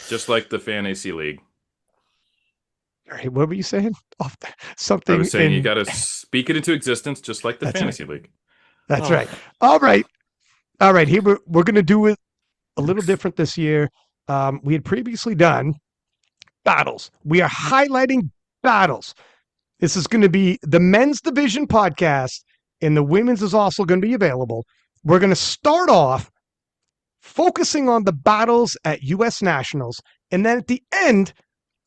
just like the fantasy league. All right, what were you saying? Oh, I something was saying you in got to speak it into existence, just like the that's right. fantasy league. That's Oh, right. All right. All right. Here we're going to do it a little different this year. We had previously done battles. We are highlighting battles. This is going to be the men's division podcast, and the women's is also going to be available. We're going to start off focusing on the battles at U.S. Nationals, and then at the end,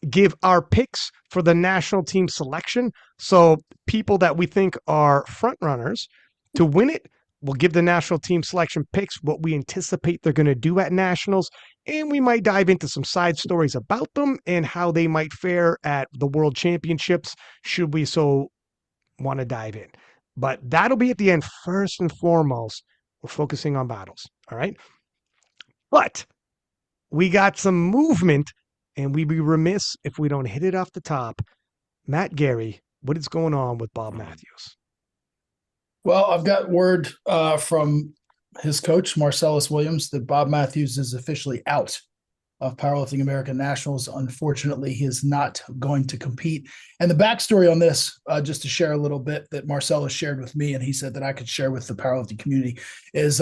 give our picks for the national team selection. So people that we think are front runners to win it, we'll give the national team selection picks, what we anticipate they're going to do at nationals, and we might dive into some side stories about them and how they might fare at the world championships, should we so want to dive in. But that'll be at the end. First and foremost, we're focusing on battles. All right. But we got some movement, and we'd be remiss if we don't hit it off the top. Matt Gary, what is going on with Bob Matthews? Well, I've got word from his coach, Marcellus Williams, that Bob Matthews is officially out of Powerlifting American Nationals. Unfortunately, he is not going to compete. And the backstory on this, just to share a little bit that Marcellus shared with me, and he said that I could share with the powerlifting community, is,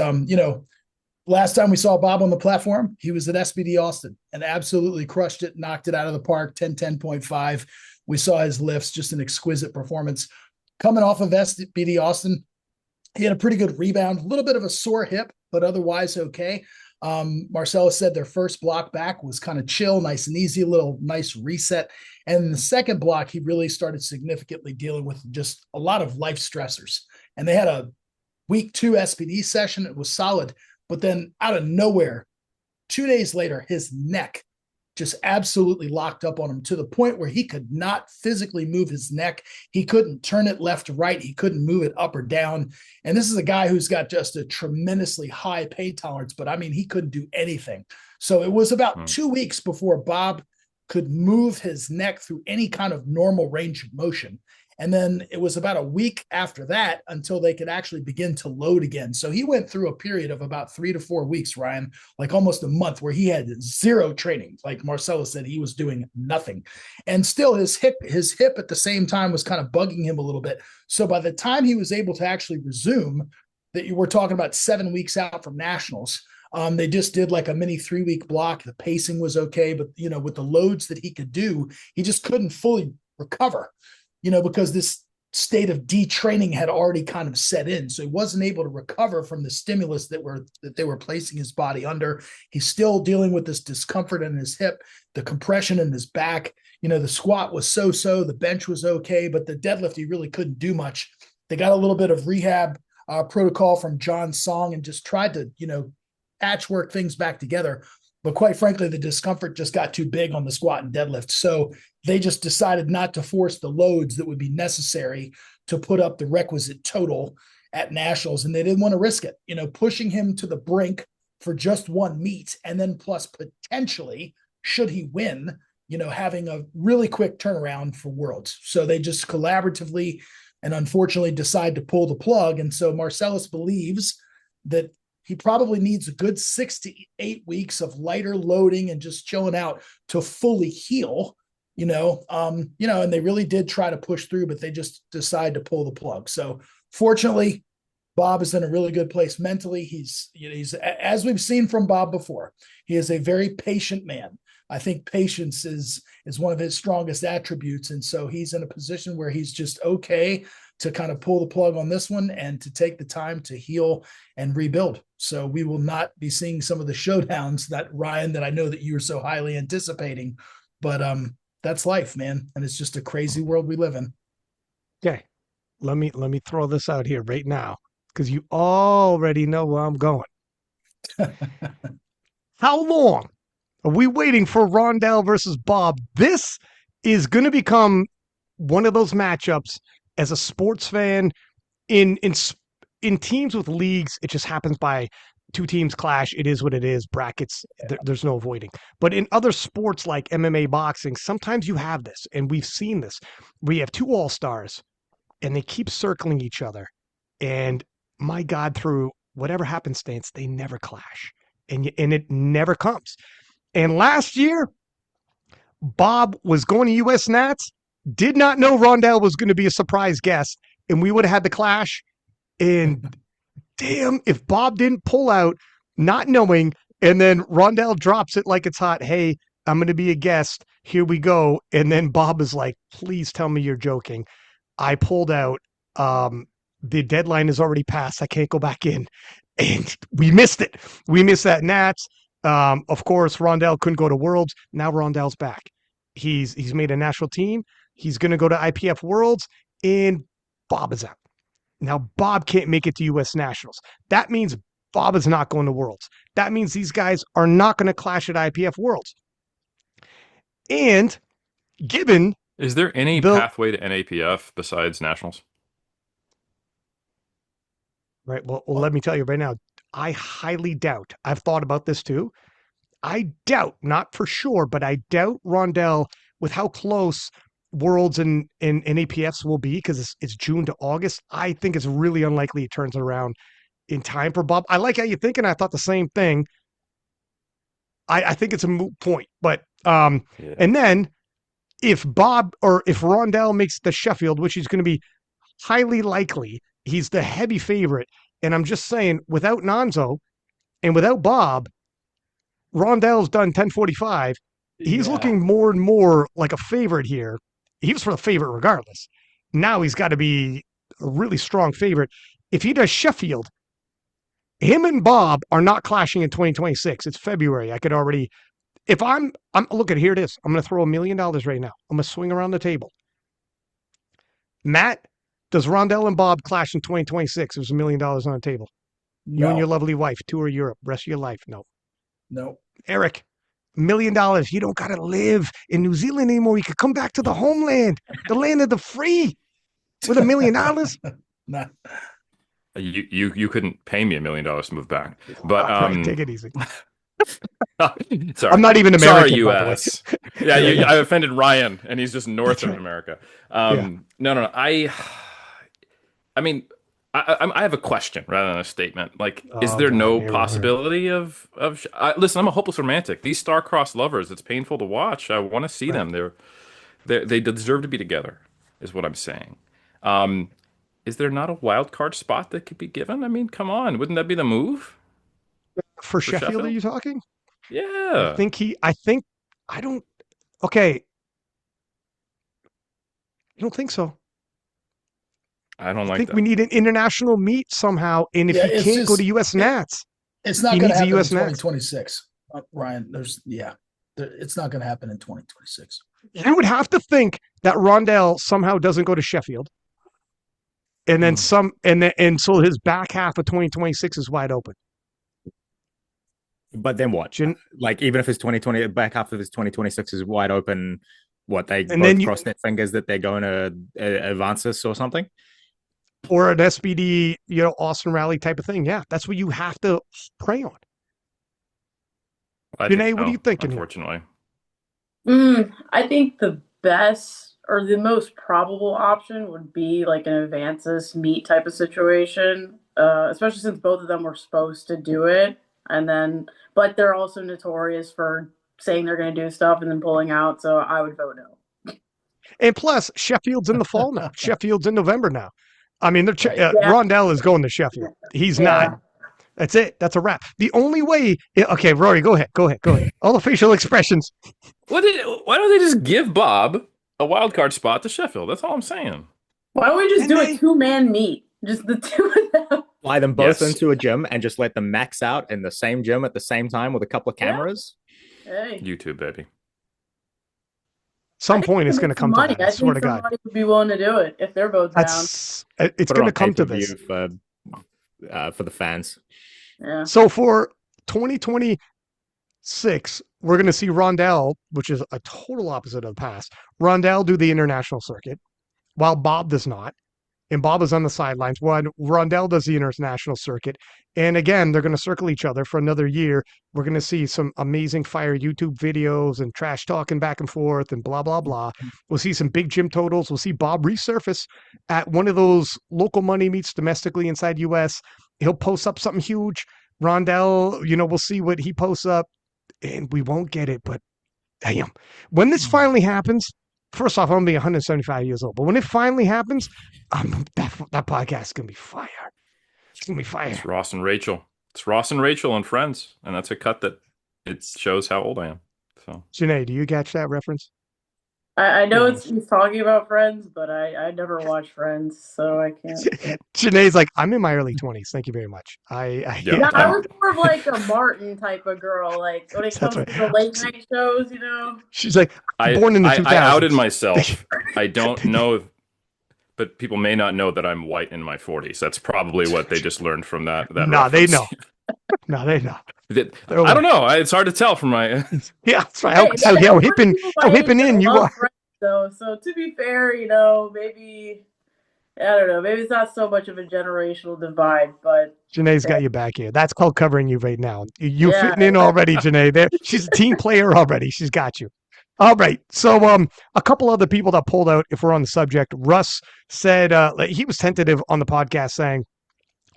last time we saw Bob on the platform, he was at SBD Austin and absolutely crushed it, knocked it out of the park, 10:10.5. We saw his lifts, just an exquisite performance. Coming off of SBD Austin, he had a pretty good rebound, a little bit of a sore hip, but otherwise okay. Marcellus said their first block back was kind of chill, nice and easy, a little nice reset. And the second block, he really started significantly dealing with just a lot of life stressors. And they had a week 2 SPD session. It was solid. But then out of nowhere, 2 days later, his neck just absolutely locked up on him to the point where he could not physically move his neck. He couldn't turn it left to right. He couldn't move it up or down. And this is a guy who's got just a tremendously high pain tolerance, but I mean, he couldn't do anything. So it was about Hmm. 2 weeks before Bob could move his neck through any kind of normal range of motion. And then it was about a week after that until they could actually begin to load again. So he went through a period of about 3 to 4 weeks, Ryan, like almost a month, where he had zero training. Like Marcelo said, he was doing nothing. And still his hip at the same time was kind of bugging him a little bit. So by the time he was able to actually resume, that you were talking about 7 weeks out from nationals. They just did like a mini 3 week block. The pacing was okay, but with the loads that he could do, he just couldn't fully recover, because this state of detraining had already kind of set in. So he wasn't able to recover from the stimulus that they were placing his body under. He's still dealing with this discomfort in his hip, the compression in his back. The squat was so, the bench was okay, but the deadlift, he really couldn't do much. They got a little bit of rehab protocol from John Song and just tried to, patchwork things back together. But quite frankly, the discomfort just got too big on the squat and deadlift. So they just decided not to force the loads that would be necessary to put up the requisite total at nationals. And they didn't want to risk it, pushing him to the brink for just one meet. And then plus potentially, should he win, having a really quick turnaround for worlds. So they just collaboratively and unfortunately decide to pull the plug. And so Marcellus believes that he probably needs a good 6 to 8 weeks of lighter loading and just chilling out to fully heal, and they really did try to push through, but they just decide to pull the plug. So fortunately, Bob is in a really good place mentally. He's as we've seen from Bob before, he is a very patient man. I think patience is one of his strongest attributes. And so he's in a position where he's just okay to kind of pull the plug on this one and to take the time to heal and rebuild. So we will not be seeing some of the showdowns that Ryan, that I know that you were so highly anticipating, but that's life, man. And it's just a crazy world we live in. Okay, let me throw this out here right now because you already know where I'm going. How long are we waiting for Rondell versus Bob? This is going to become one of those matchups as a sports fan in in in teams with leagues. It just happens by two teams clash. It is what it is. Brackets. There's no avoiding. But in other sports like MMA, boxing, sometimes you have this, and we've seen this. We have two all stars, and they keep circling each other, and my God, through whatever happenstance, they never clash, and it never comes. And last year, Bob was going to US Nats, did not know Rondell was going to be a surprise guest, and we would have had the clash. And damn, if Bob didn't pull out, not knowing, and then Rondell drops it like it's hot. Hey, I'm going to be a guest. Here we go. And then Bob is like, please tell me you're joking. I pulled out. The deadline is already passed. I can't go back in. And we missed it. We missed that Nats. Of course, Rondell couldn't go to Worlds. Now Rondell's back. He's made a national team. He's going to go to IPF Worlds, and Bob is out. Now, Bob can't make it to U.S. Nationals. That means Bob is not going to Worlds. That means these guys are not going to clash at IPF Worlds. And given... Is there any pathway to NAPF besides Nationals? Right. Well, let me tell you right now, I highly doubt. I've thought about this too. I doubt, not for sure, but I doubt Rondell, with how close Worlds and NAPFs will be, because it's June to August. I think it's really unlikely it turns around in time for Bob. I like how you're thinking. I thought the same thing. I think it's a moot point, but and then if Bob or if Rondell makes the Sheffield, which he's going to be highly likely, he's the heavy favorite. And I'm just saying, without Nonzo and without Bob, Rondell's done 1045. He's looking more and more like a favorite here. He was for the favorite regardless. Now he's got to be a really strong favorite. If he does Sheffield, him and Bob are not clashing in 2026. It's February. I could already, if I'm look at here it is. I'm going to throw $1 million right now. I'm going to swing around the table. Matt, does Rondell and Bob clash in 2026? There's $1 million on the table. No. You and your lovely wife tour Europe, rest of your life. No. Eric, $1 million. You don't got to live in New Zealand anymore. You could come back to the homeland, the land of the free, with $1 million. Nah. You couldn't pay me $1 million to move back, but right, take it easy. Sorry. I'm not even American. Sorry, U.S. Yeah, I offended Ryan, and he's just north of America. No. I mean, I have a question rather than a statement. Like, is there no possibility of? Listen, I'm a hopeless romantic. These star-crossed lovers, it's painful to watch. I want to see them. They deserve to be together, is what I'm saying. Is there not a wild card spot that could be given? I mean, come on, wouldn't that be the move? For Sheffield, are you talking? Yeah. I don't. Okay. I don't think so. I don't like I think that. we need an international meet somehow. And if he can't go to US Nats, it's not going to happen in 2026. Ryan, it's not going to happen in 2026. You would have to think that Rondell somehow doesn't go to Sheffield. And then and so his back half of 2026 is wide open. But then what? Like, even if his back half of his 2026 is wide open, what, they both cross their fingers that they're going to advance this or something? Or an SBD, Austin Rally type of thing. Yeah, that's what you have to pray on. Janee, what are you thinking? Unfortunately. I think the best or the most probable option would be like an advances meet type of situation, especially since both of them were supposed to do it. But they're also notorious for saying they're going to do stuff and then pulling out. So I would vote no. And plus, Sheffield's in the fall now. Sheffield's in November now. I mean, Rondell is going to Sheffield. He's not. That's it. That's a wrap. The only way. Okay, Rory, go ahead. All the facial expressions. Why don't they just give Bob a wild card spot to Sheffield? That's all I'm saying. Why don't we just do a 2-man meet? Just the two of them. Fly them both into a gym and just let them max out in the same gym at the same time with a couple of cameras. Hey. YouTube, baby. Some point it's going to come to that. I swear to God. Somebody would be willing to do it if they're both down. It's going to come to this. For the fans. Yeah. So for 2026, we're going to see Rondell, which is a total opposite of the past. Rondell do the international circuit, while Bob does not. And Bob is on the sidelines. Rondell does the international circuit. And again, they're going to circle each other for another year. We're going to see some amazing fire YouTube videos and trash talking back and forth and blah, blah, blah. We'll see some big gym totals. We'll see Bob resurface at one of those local money meets domestically inside US. He'll post up something huge. Rondell, we'll see what he posts up. and we won't get it, but damn. When this finally happens, first off, I'm going to be 175 years old, but when it finally happens, that podcast is going to be fire. It's going to be fire. It's Ross and Rachel. It's Ross and Rachel and Friends, and that's a cut that it shows how old I am. So, Janee, do you catch that reference? I know he's talking about Friends, but I never watched Friends, so I can't. Janee's like, I'm in my early 20s. Thank you very much. I was more of like a Martin type of girl. Like when it comes to the late night shows, She's like, born in the 2000s. I outed myself. I don't know, but people may not know that I'm white in my 40s. That's probably what they just learned from that. No, they know. No, they know. I don't know. It's hard to tell from my. Yeah, that's right. How hip and in you are. Friends, so to be fair, maybe I don't know. Maybe it's not so much of a generational divide, but Janee's got you back here. That's called covering you right now. You fitting in already, Janee. There, she's a team player already. She's got you. All right. So, a couple other people that pulled out. If we're on the subject, Russ said he was tentative on the podcast, saying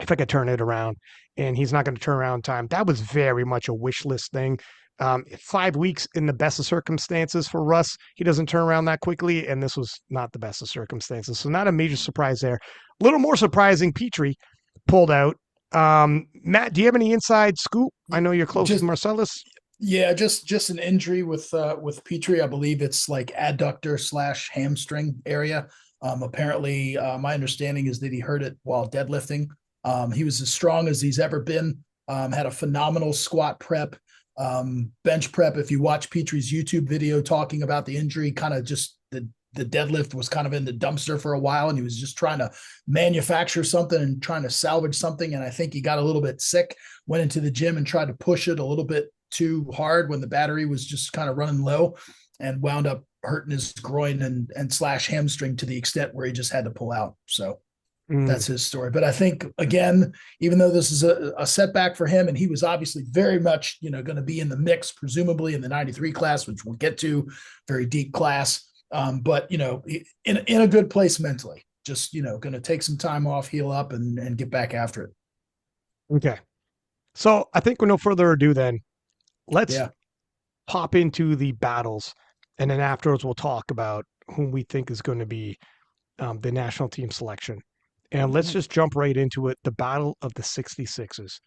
if I could turn it around, and he's not going to turn around in time. That was very much a wish list thing. 5 weeks in the best of circumstances for Russ. He doesn't turn around that quickly, and this was not the best of circumstances. So not a major surprise there. A little more surprising, Petrie pulled out. Matt, do you have any inside scoop? I know you're close to Marcellus. Yeah, just an injury with Petrie. I believe it's like adductor / hamstring area. Apparently, my understanding is that he hurt it while deadlifting. He was as strong as he's ever been. Had a phenomenal squat prep. Bench prep. If you watch Petrie's YouTube video talking about the injury, kind of just the deadlift was kind of in the dumpster for a while, and he was just trying to manufacture something and trying to salvage something. And I think he got a little bit sick, went into the gym and tried to push it a little bit too hard when the battery was just kind of running low, and wound up hurting his groin and / hamstring to the extent where he just had to pull out. So that's his story. But I think, again, even though this is a setback for him, and he was obviously very much, going to be in the mix, presumably in the 93 class, which we'll get to, very deep class. But, in a good place mentally, just, going to take some time off, heal up, and get back after it. Okay. So I think with no further ado, then let's pop into the battles. And then afterwards, we'll talk about whom we think is going to be the national team selection. And let's just jump right into it. The Battle of the 66s.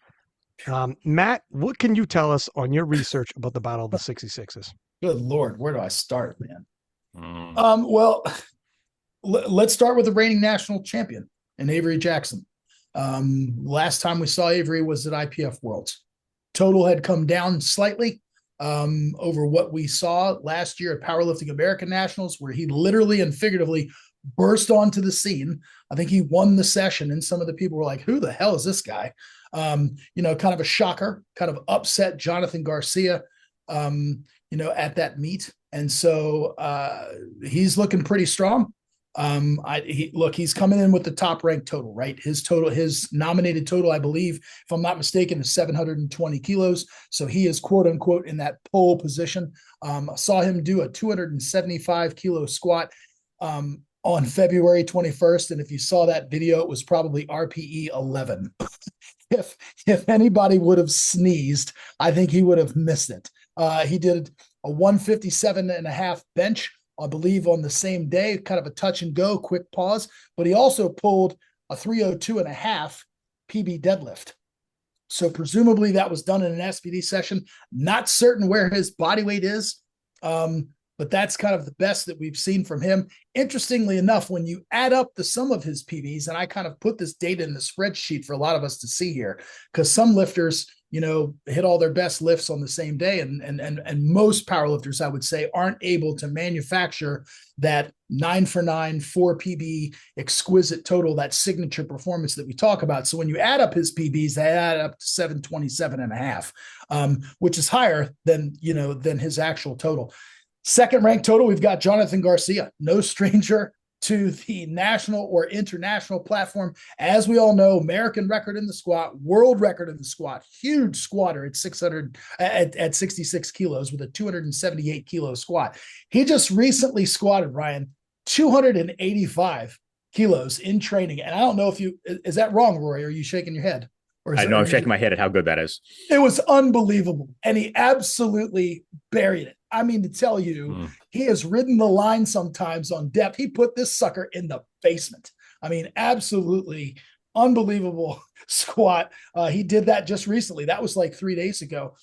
Matt, what can you tell us on your research about the Battle of the 66s? Good Lord, where do I start, man? Well, let's start with the reigning national champion and Avery Jackson. Last time we saw Avery was at IPF Worlds. Total had come down slightly over what we saw last year at Powerlifting American Nationals, where he literally and figuratively burst onto the scene. I think he won the session, and some of the people were like, who the hell is this guy? Kind of a shocker, kind of upset Jonathan Garcia, at that meet. And so he's looking pretty strong. He's coming in with the top ranked total, right? His nominated total, I believe, if I'm not mistaken, is 720 kilos. So he is quote unquote in that pole position. I saw him do a 275 kilo squat on February 21st. And if you saw that video, it was probably RPE 11. If anybody would have sneezed, I think he would have missed it. He did a 157.5 bench, I believe, on the same day, kind of a touch and go, quick pause, but he also pulled a 302.5 PB deadlift. So presumably that was done in an SPD session. Not certain where his body weight is, but that's kind of the best that we've seen from him. Interestingly enough, when you add up the sum of his PBs, and I kind of put this data in the spreadsheet for a lot of us to see here, because some lifters, hit all their best lifts on the same day. And most powerlifters, I would say, aren't able to manufacture that 9 for 9, 4 PB exquisite total, that signature performance that we talk about. So when you add up his PBs, they add up to 727.5, which is higher than his actual total. Second ranked total, we've got Jonathan Garcia, no stranger to the national or international platform. As we all know, American record in the squat, world record in the squat, huge squatter at 66 kilos with a 278 kilo squat. He just recently squatted, Ryan, 285 kilos in training. And I don't know is that wrong, Rory? Are you shaking your head? I know I'm shaking my head at how good that is. It was unbelievable. And he absolutely buried it. I mean, to tell you, he has ridden the line sometimes on depth. He put this sucker in the basement. I mean, absolutely unbelievable squat. He did that just recently. That was like 3 days ago.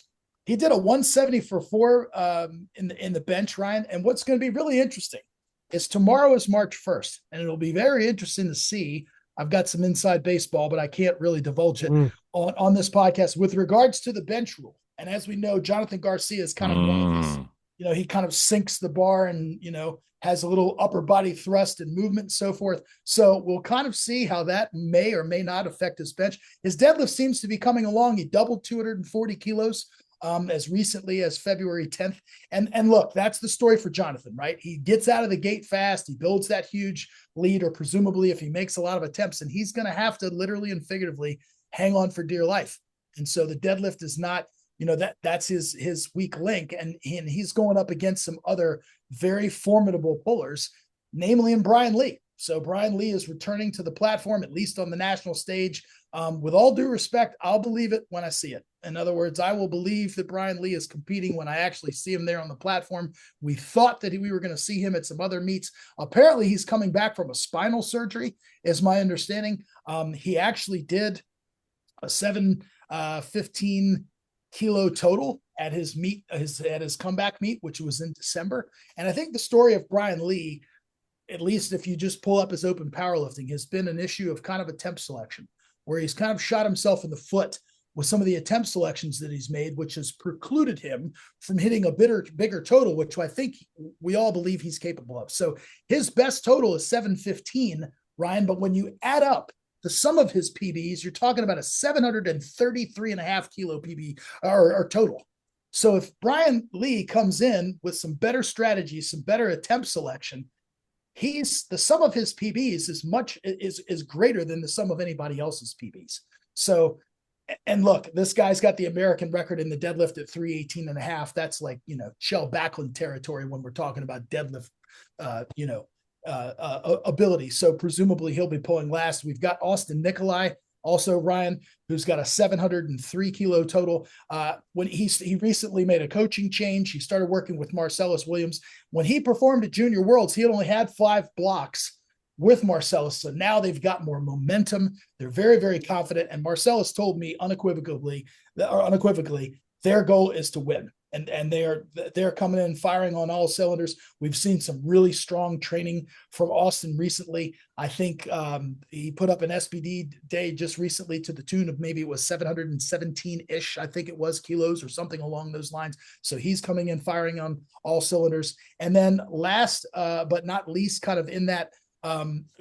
He did a 170 for 4 in the bench, Ryan. And what's going to be really interesting is tomorrow is March 1st, and it'll be very interesting to see. I've got some inside baseball, but I can't really divulge it on this podcast with regards to the bench rule. And as we know, Jonathan Garcia is kind of one of these, he kind of sinks the bar and, has a little upper body thrust and movement and so forth. So we'll kind of see how that may or may not affect his bench. His deadlift seems to be coming along. He doubled 240 kilos as recently as February 10th. And look, that's the story for Jonathan, right? He gets out of the gate fast. He builds that huge lead, or presumably if he makes a lot of attempts, and he's going to have to literally and figuratively hang on for dear life. And so the deadlift is not, that's his weak link. And he's going up against some other very formidable pullers, namely in Brian Lee. So Brian Lee is returning to the platform, at least on the national stage. With all due respect, I'll believe it when I see it. In other words, I will believe that Brian Lee is competing when I actually see him there on the platform. We thought that we were going to see him at some other meets. Apparently, he's coming back from a spinal surgery, is my understanding. He actually did a 715 kilo total at his meet, at his comeback meet, which was in December. And I think the story of Brian Lee, at least if you just pull up his open powerlifting, has been an issue of kind of attempt selection, where he's kind of shot himself in the foot with some of the attempt selections that he's made, which has precluded him from hitting a bigger total, which I think we all believe he's capable of. So his best total is 715, Ryan, but when you add up the sum of his PBs, you're talking about a 733.5 kilo PB or total. So if Brian Lee comes in with some better strategies, some better attempt selection, the sum of his PBs is greater than the sum of anybody else's PBs. So, and look, this guy's got the American record in the deadlift at 318.5. That's like, Shell Backlund territory when we're talking about deadlift, ability. So presumably he'll be pulling last. We've got Austin Nikolai, also Ryan, who's got a 703 kilo total. When he recently made a coaching change, he started working with Marcellus Williams. When he performed at Junior Worlds, he had only had 5 blocks with Marcellus. So now they've got more momentum. They're very, very confident. And Marcellus told me unequivocally, their goal is to win. And they're coming in firing on all cylinders. We've seen some really strong training from Austin recently. I think he put up an SBD day just recently to the tune of maybe it was 717-ish, I think it was, kilos or something along those lines. So he's coming in firing on all cylinders. And then last but not least, kind of in that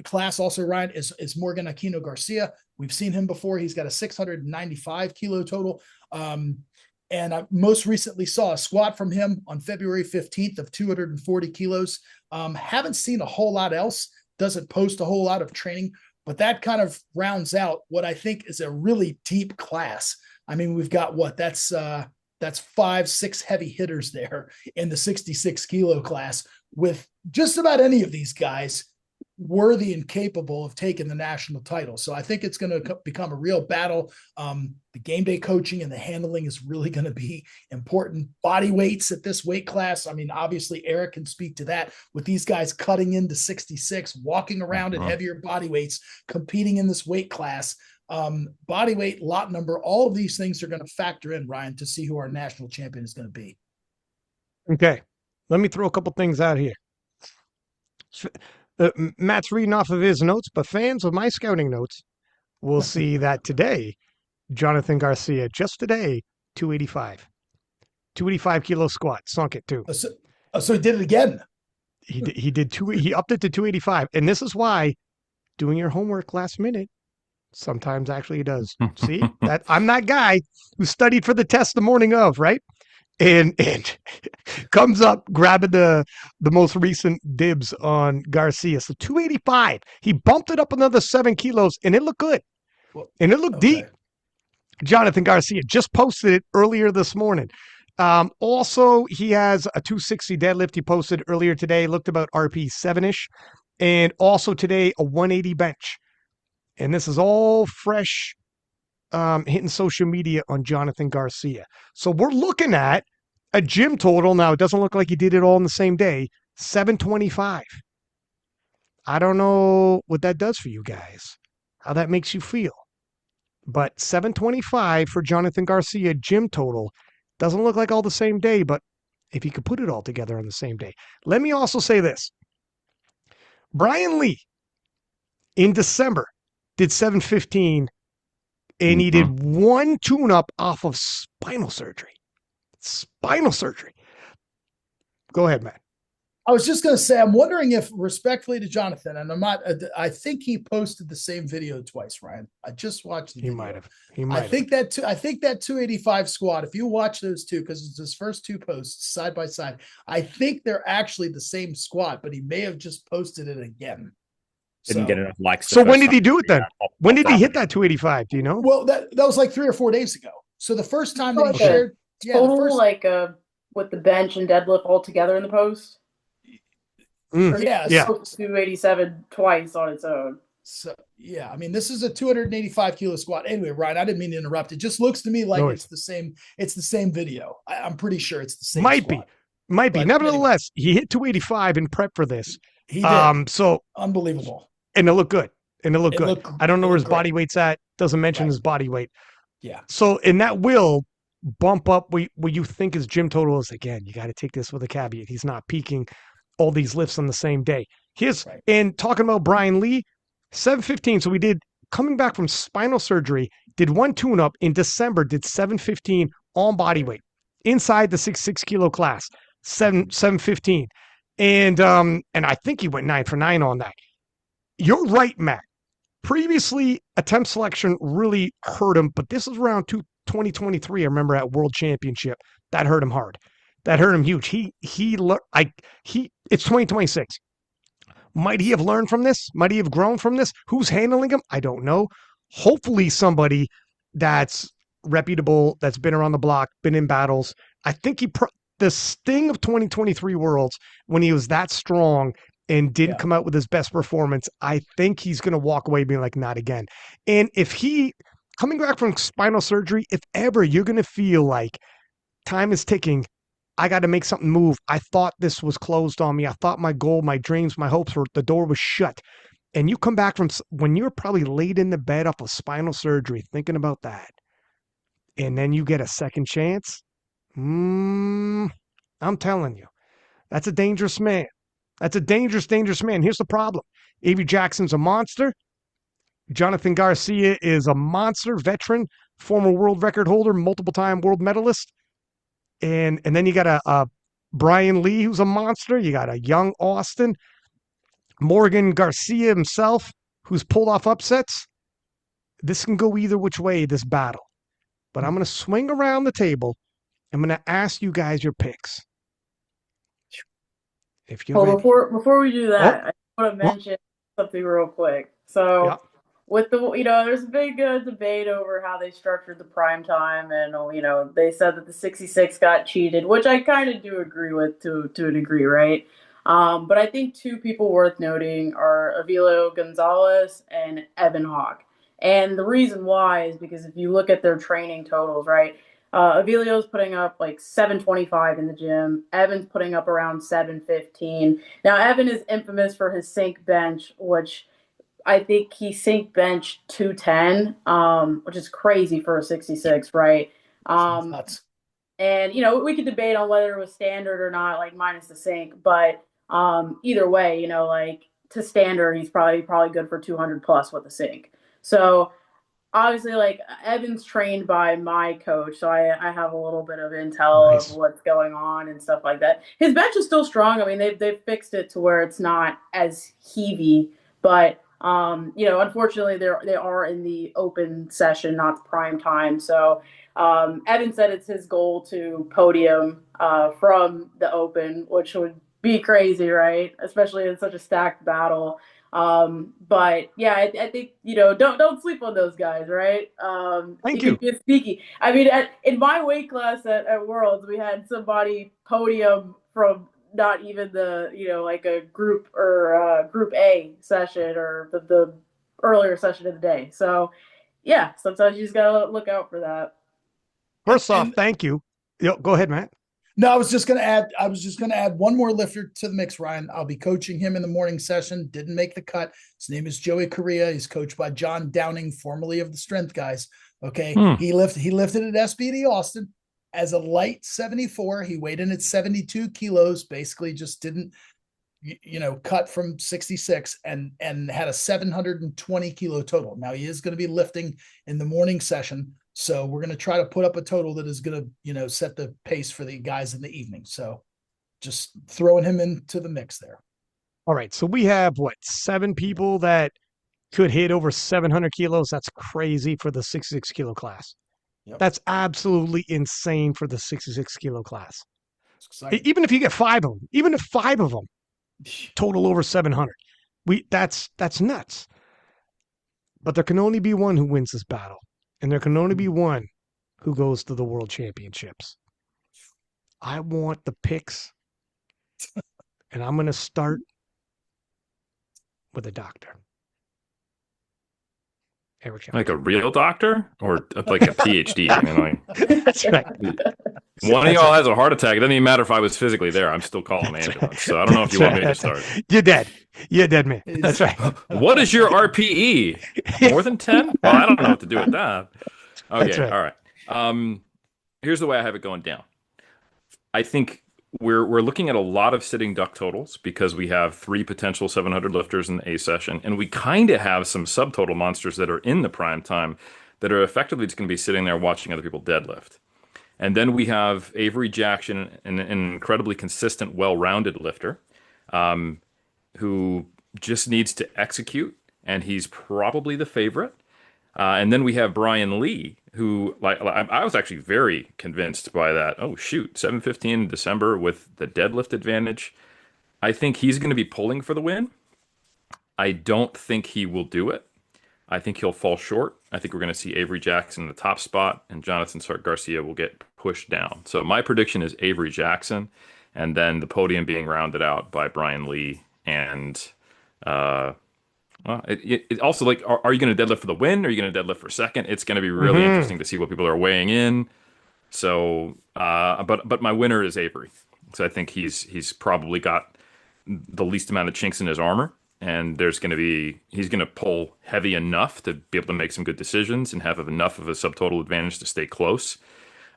class also, Ryan, is Morgan Aquino Garcia. We've seen him before. He's got a 695 kilo total. And I most recently saw a squat from him on February 15th of 240 kilos. Haven't seen a whole lot else, doesn't post a whole lot of training, but that kind of rounds out what I think is a really deep class. I mean, we've got that's 5-6 heavy hitters there in the 66 kilo class, with just about any of these guys worthy and capable of taking the national title. So I think it's going to become a real battle. The game day coaching and the handling is really going to be important. Body weights at this weight class. I mean, obviously Eric can speak to that, with these guys cutting into 66, walking around at heavier body weights, competing in this weight class. Body weight, lot number, all of these things are going to factor in, Ryan, to see who our national champion is going to be. Okay. Let me throw a couple things out here. Matt's reading off of his notes, but fans of my scouting notes will see that today, Jonathan Garcia, just today, 285 kilo squat, sunk it too. So he did it again. He did two. He upped it to 285, and this is why doing your homework last minute sometimes actually does. See that I'm that guy who studied for the test the morning of, right? And comes up grabbing the most recent dibs on Garcia. So 285. He bumped it up another 7 kilos, and it looked good. And it looked deep. Jonathan Garcia just posted it earlier this morning. Also, he has a 260 deadlift he posted earlier today. Looked about RP 7-ish. And also today, a 180 bench. And this is all fresh hitting social media on Jonathan Garcia. So we're looking at a gym total. Now, it doesn't look like he did it all in the same day, 725. I don't know what that does for you guys, how that makes you feel. But 725 for Jonathan Garcia gym total doesn't look like all the same day, but if you could put it all together on the same day. Let me also say this. Brian Lee in December did 715 and he did one tune-up off of spinal surgery. Spinal surgery. Go ahead, Matt. I was just going to say, I'm wondering if, respectfully to Jonathan, and I'm not, I think he posted the same video twice, Ryan. I just watched the video. He might have. I think that 285 squat, if you watch those two, because it's his first two posts side by side, I think they're actually the same squat, but he may have just posted it again. Didn't get enough likes. So when did he do it then? When did he hit that 285? Do you know? Well, that was like 3 or 4 days ago. So the first time that he shared, with the bench and deadlift all together in the post. Yeah. 287 twice on its own. So yeah, I mean, this is a 285 kilo squat. Anyway, Ryan, I didn't mean to interrupt. It just looks to me like it's the same. It's the same video. I'm pretty sure it's the same. Might be. Nevertheless, he hit 285 in prep for this. He did. So unbelievable. And it looked good. I don't know where his body weight's at. Doesn't mention his body weight. Yeah. So, and that will bump up what you think his gym total is. Again, you got to take this with a caveat. He's not peaking all these lifts on the same day. And talking about Brian Lee, 715. So we did, coming back from spinal surgery, did one tune-up in December, did 715 on body weight inside the 6 kilo class, 715. And I think he went 9 for 9 on that. You're right, Matt. Previously, attempt selection really hurt him, but this is around 2023. I remember at World Championship that hurt him hard. That hurt him huge. It's 2026. Might he have learned from this? Might he have grown from this? Who's handling him? I don't know. Hopefully, somebody that's reputable, that's been around the block, been in battles. I think the sting of 2023 Worlds when he was that strong and didn't come out with his best performance, I think he's going to walk away being like, not again. And if he, coming back from spinal surgery, if ever you're going to feel like time is ticking, I got to make something move. I thought this was closed on me. I thought my goal, my dreams, my hopes were, the door was shut. And you come back from when you're probably laid in the bed off of spinal surgery, thinking about that, and then you get a second chance. I'm telling you, that's a dangerous man. That's a dangerous, dangerous man. Here's the problem. Avery Jackson's a monster. Jonathan Garcia is a monster, veteran, former world record holder, multiple-time world medalist. And then you got a Brian Lee, who's a monster. You got a young Austin. Morgan Garcia himself, who's pulled off upsets. This can go either which way, this battle. But I'm going to swing around the table. I'm going to ask you guys your picks. If you before we do that, I want to mention something real quick. So with the, there's a big debate over how they structured the prime time, and they said that the 66 got cheated, which I kind of do agree with to a degree, right? But I think two people worth noting are Avilio Gonzalez and Evan Hawk. And the reason why is because if you look at their training totals, right? Avilio's putting up like 725 in the gym. Evan's putting up around 715. Now, Evan is infamous for his sink bench, which I think he sink bench 210, which is crazy for a 66, right? Nuts. And, we could debate on whether it was standard or not, like minus the sink. But either way, like to standard, he's probably good for 200 plus with the sink. So obviously, like, Evan's trained by my coach, so I have a little bit of intel of what's going on and stuff like that. His bench is still strong. I mean, they've fixed it to where it's not as heavy, but unfortunately, they are in the open session, not the prime time. So Evan said it's his goal to podium from the open, which would be crazy, right? Especially in such a stacked battle. But yeah, I think, don't sleep on those guys, right? Thank you. It's sneaky. I mean, in my weight class at Worlds, we had somebody podium from not even the, like a group or group A session or the earlier session of the day. So Yeah, sometimes you just gotta look out for that. First off, thank you. Go ahead, Matt. No, I was just going to add one more lifter to the mix, Ryan. I'll be coaching him in the morning session. Didn't make the cut. His name is Joey Correa. He's coached by John Downing, formerly of the Strength Guys. Okay. He lifted at SBD Austin as a light 74. He weighed in at 72 kilos, basically just didn't, cut from 66 and had a 720 kilo total. Now he is going to be lifting in the morning session. So we're going to try to put up a total that is going to, set the pace for the guys in the evening. So just throwing him into the mix there. All right. So we have 7 people that could hit over 700 kilos. That's crazy for the 66 kilo class. Yep. That's absolutely insane for the 66 kilo class. Even if you get 5 of them, even if 5 of them total over 700, that's nuts. But there can only be one who wins this battle. And there can only be one who goes to the world championships. I want the picks. And I'm going to start with a doctor. Like a real doctor or like a PhD? I mean, That's right. One of y'all has a heart attack. It doesn't even matter if I was physically there. I'm still calling an ambulance. So I don't know if you want me to start. You're dead. You're dead, man. That's right. What is your RPE? More than 10? Well, I don't know what to do with that. Okay, right. All right. Here's the way I have it going down. I think we're looking at a lot of sitting duck totals because we have 3 potential 700 lifters in the A session, and we kind of have some subtotal monsters that are in the prime time that are effectively just going to be sitting there watching other people deadlift. And then we have Avery Jackson, an incredibly consistent, well-rounded lifter, who just needs to execute, and he's probably the favorite. And then we have Brian Lee, who I was actually very convinced by that. Oh, shoot, 7:15 in December with the deadlift advantage. I think he's going to be pulling for the win. I don't think he will do it. I think he'll fall short. I think we're going to see Avery Jackson in the top spot, and Jonathan Garcia will get pushed down. So my prediction is Avery Jackson, and then the podium being rounded out by Brian Lee. And it also, like, are you going to deadlift for the win? Or are you going to deadlift for second? It's going to be really interesting to see what people are weighing in. So, but my winner is Avery. So I think he's probably got the least amount of chinks in his armor. And he's going to pull heavy enough to be able to make some good decisions and have enough of a subtotal advantage to stay close.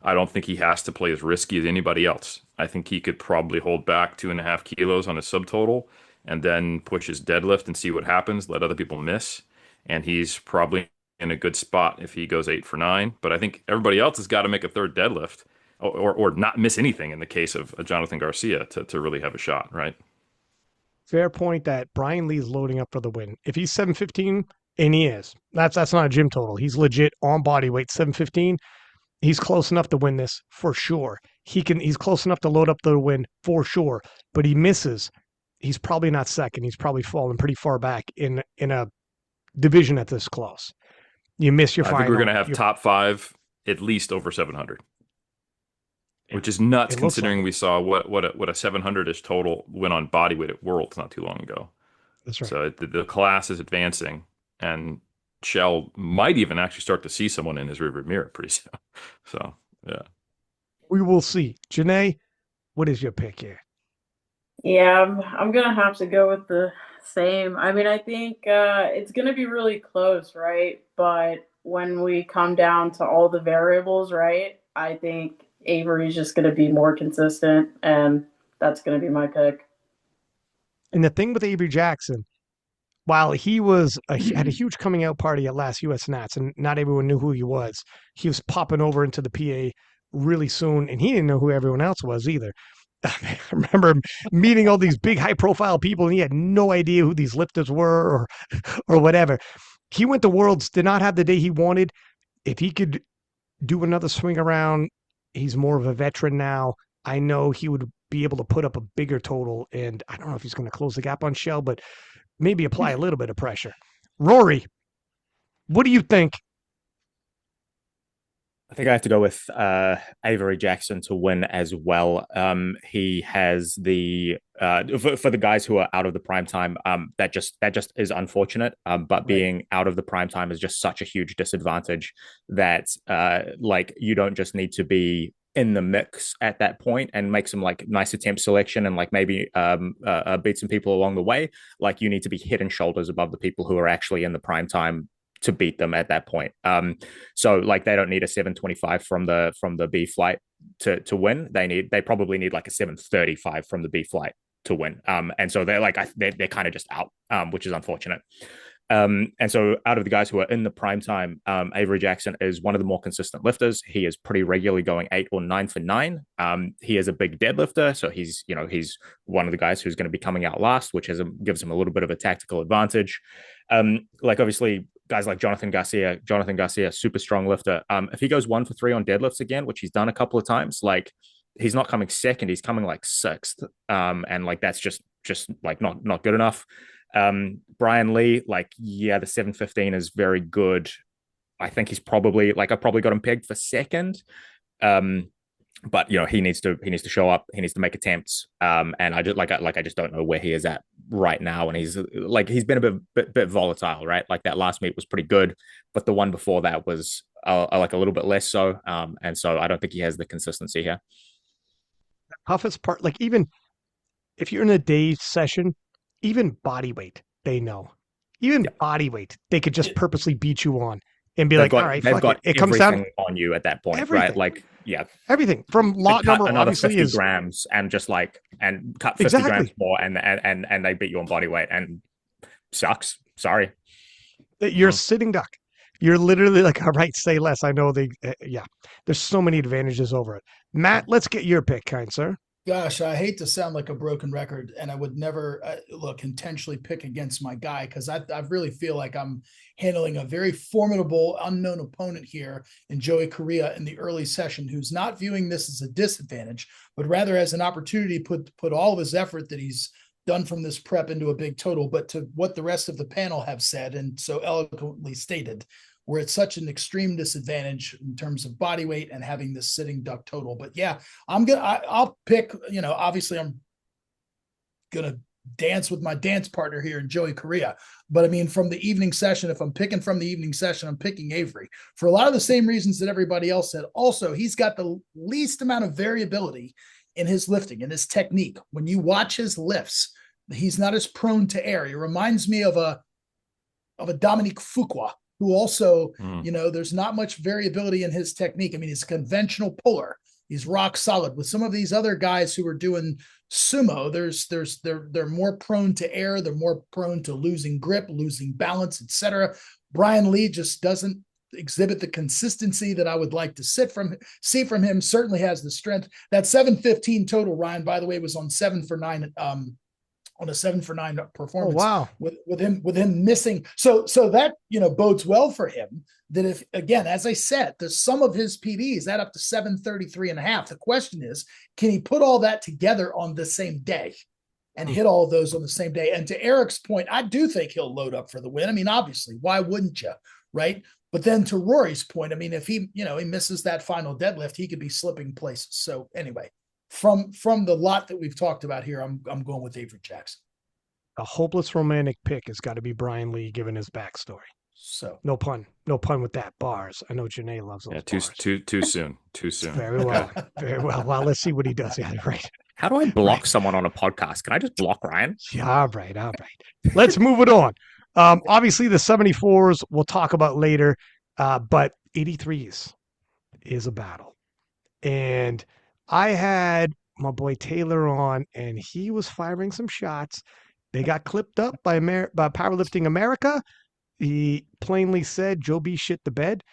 I don't think he has to play as risky as anybody else. I think he could probably hold back 2.5 kilos on his subtotal and then push his deadlift and see what happens, let other people miss. And he's probably in a good spot if he goes 8 for 9. But I think everybody else has got to make a third deadlift or not miss anything in the case of Jonathan Garcia to really have a shot, right? Fair point that Brian Lee's loading up for the win. If he's 715, and he is, that's not a gym total. He's legit on body weight 715. He's close enough to win this for sure. He's close enough to load up the win for sure. But he misses. He's probably not second. He's probably fallen pretty far back in a division that's this close. You miss your final. I think we're going to have top 5 at least over 700. Which is nuts considering we saw what a 700-ish total went on bodyweight at Worlds not too long ago. That's right. So the class is advancing, and Shell might even actually start to see someone in his rearview mirror pretty soon. So, yeah. We will see. Janee, what is your pick here? Yeah, I'm going to have to go with the same. I mean, I think it's going to be really close, right? But when we come down to all the variables, right, I think Avery's just going to be more consistent, and that's going to be my pick. And the thing with Avery Jackson, while he had a huge coming out party at last US Nats, and not everyone knew who he was popping over into the PA really soon, and he didn't know who everyone else was either. I remember meeting all these big high-profile people, and he had no idea who these lifters were or whatever. He went to Worlds, did not have the day he wanted. If he could do another swing around, he's more of a veteran now. I know he would be able to put up a bigger total, and I don't know if he's going to close the gap on Shell, but maybe apply a little bit of pressure. Rory, what do you think? I think I have to go with Avery Jackson to win as well. He has the for the guys who are out of the prime time. That just is unfortunate. But being out of the prime time is just such a huge disadvantage that like you don't just need to be in the mix at that point and make some like nice attempt selection and like maybe beat some people along the way. Like you need to be head and shoulders above the people who are actually in the prime time to beat them at that point. So like they don't need a 725 from the B flight to win. They probably need like a 735 from the B flight to win. And so they're kind of just out, which is unfortunate. And so out of the guys who are in the prime time, Avery Jackson is one of the more consistent lifters. He is pretty regularly going 8 or 9 for 9. He is a big deadlifter, so he's one of the guys who's going to be coming out last, which gives him a little bit of a tactical advantage. Like obviously guys like Jonathan Garcia, super strong lifter. If he goes 1 for 3 on deadlifts again, which he's done a couple of times, like he's not coming second, he's coming like sixth. And like that's just like not good enough. Brian Lee, like, yeah, the 715 is very good. I think he's probably like I probably got him pegged for second. But you know, he needs to show up, he needs to make attempts. And I just don't know where he is at right now. And he's been a bit volatile, right? Like that last meet was pretty good, but the one before that was like a little bit less so. And so I don't think he has the consistency here. The toughest part, like even if you're in a day session, even body weight, they know. Even body weight, they could just purposely beat you on and be like, all right, they've got it comes down on you at that point, everything. Right? Like, yeah, everything from lot number another obviously 50 is grams and just like and cut 50 grams more and they beat you on body weight and sucks. Sorry, you're a sitting duck. You're literally like, all right, say less. I know there's so many advantages over it. Matt, let's get your pick, kind sir. Gosh, I hate to sound like a broken record, and I would never intentionally pick against my guy because I really feel like I'm handling a very formidable unknown opponent here in Joey Correa in the early session, who's not viewing this as a disadvantage, but rather as an opportunity to put all of his effort that he's done from this prep into a big total. But to what the rest of the panel have said and so eloquently stated, we're at such an extreme disadvantage in terms of body weight and having this sitting duck total. But yeah, I'll pick, obviously I'm going to dance with my dance partner here in Joey Correa. But I mean, from the evening session, if I'm picking from the evening session, I'm picking Avery for a lot of the same reasons that everybody else said. Also, he's got the least amount of variability in his lifting and his technique. When you watch his lifts, he's not as prone to air. He reminds me of a Dominique Fuqua, who also, there's not much variability in his technique. I mean, he's a conventional puller. He's rock solid. With some of these other guys who are doing sumo, they're more prone to air. They're more prone to losing grip, losing balance, etc. Brian Lee just doesn't exhibit the consistency that I would like to see from him. Certainly has the strength. That 715 total, Ryan, by the way, was on 7 for 9 on a 7 for 9 performance. Oh, wow. With him missing. So that, bodes well for him that if, again, as I said, there's some of his PDs that up to 733.5. The question is, can he put all that together on the same day and hit all of those on the same day? And to Eric's point, I do think he'll load up for the win. I mean, obviously, why wouldn't you? Right. But then to Rory's point, I mean, if he misses that final deadlift, he could be slipping places. So anyway, from the lot that we've talked about here, I'm going with Avery Jackson. A hopeless romantic pick has got to be Brian Lee, given his backstory. So no pun with that. Bars. I know Janee loves those. Yeah, too soon. Very well. Well, let's see what he does. Yeah, right. How do I block someone on a podcast? Can I just block Ryan? Yeah, all right. Let's move it on. Obviously, the 74s we'll talk about later, but 83s is a battle, and I had my boy Taylor on, and he was firing some shots. They got clipped up by Powerlifting America. He plainly said Joe B shit the bed.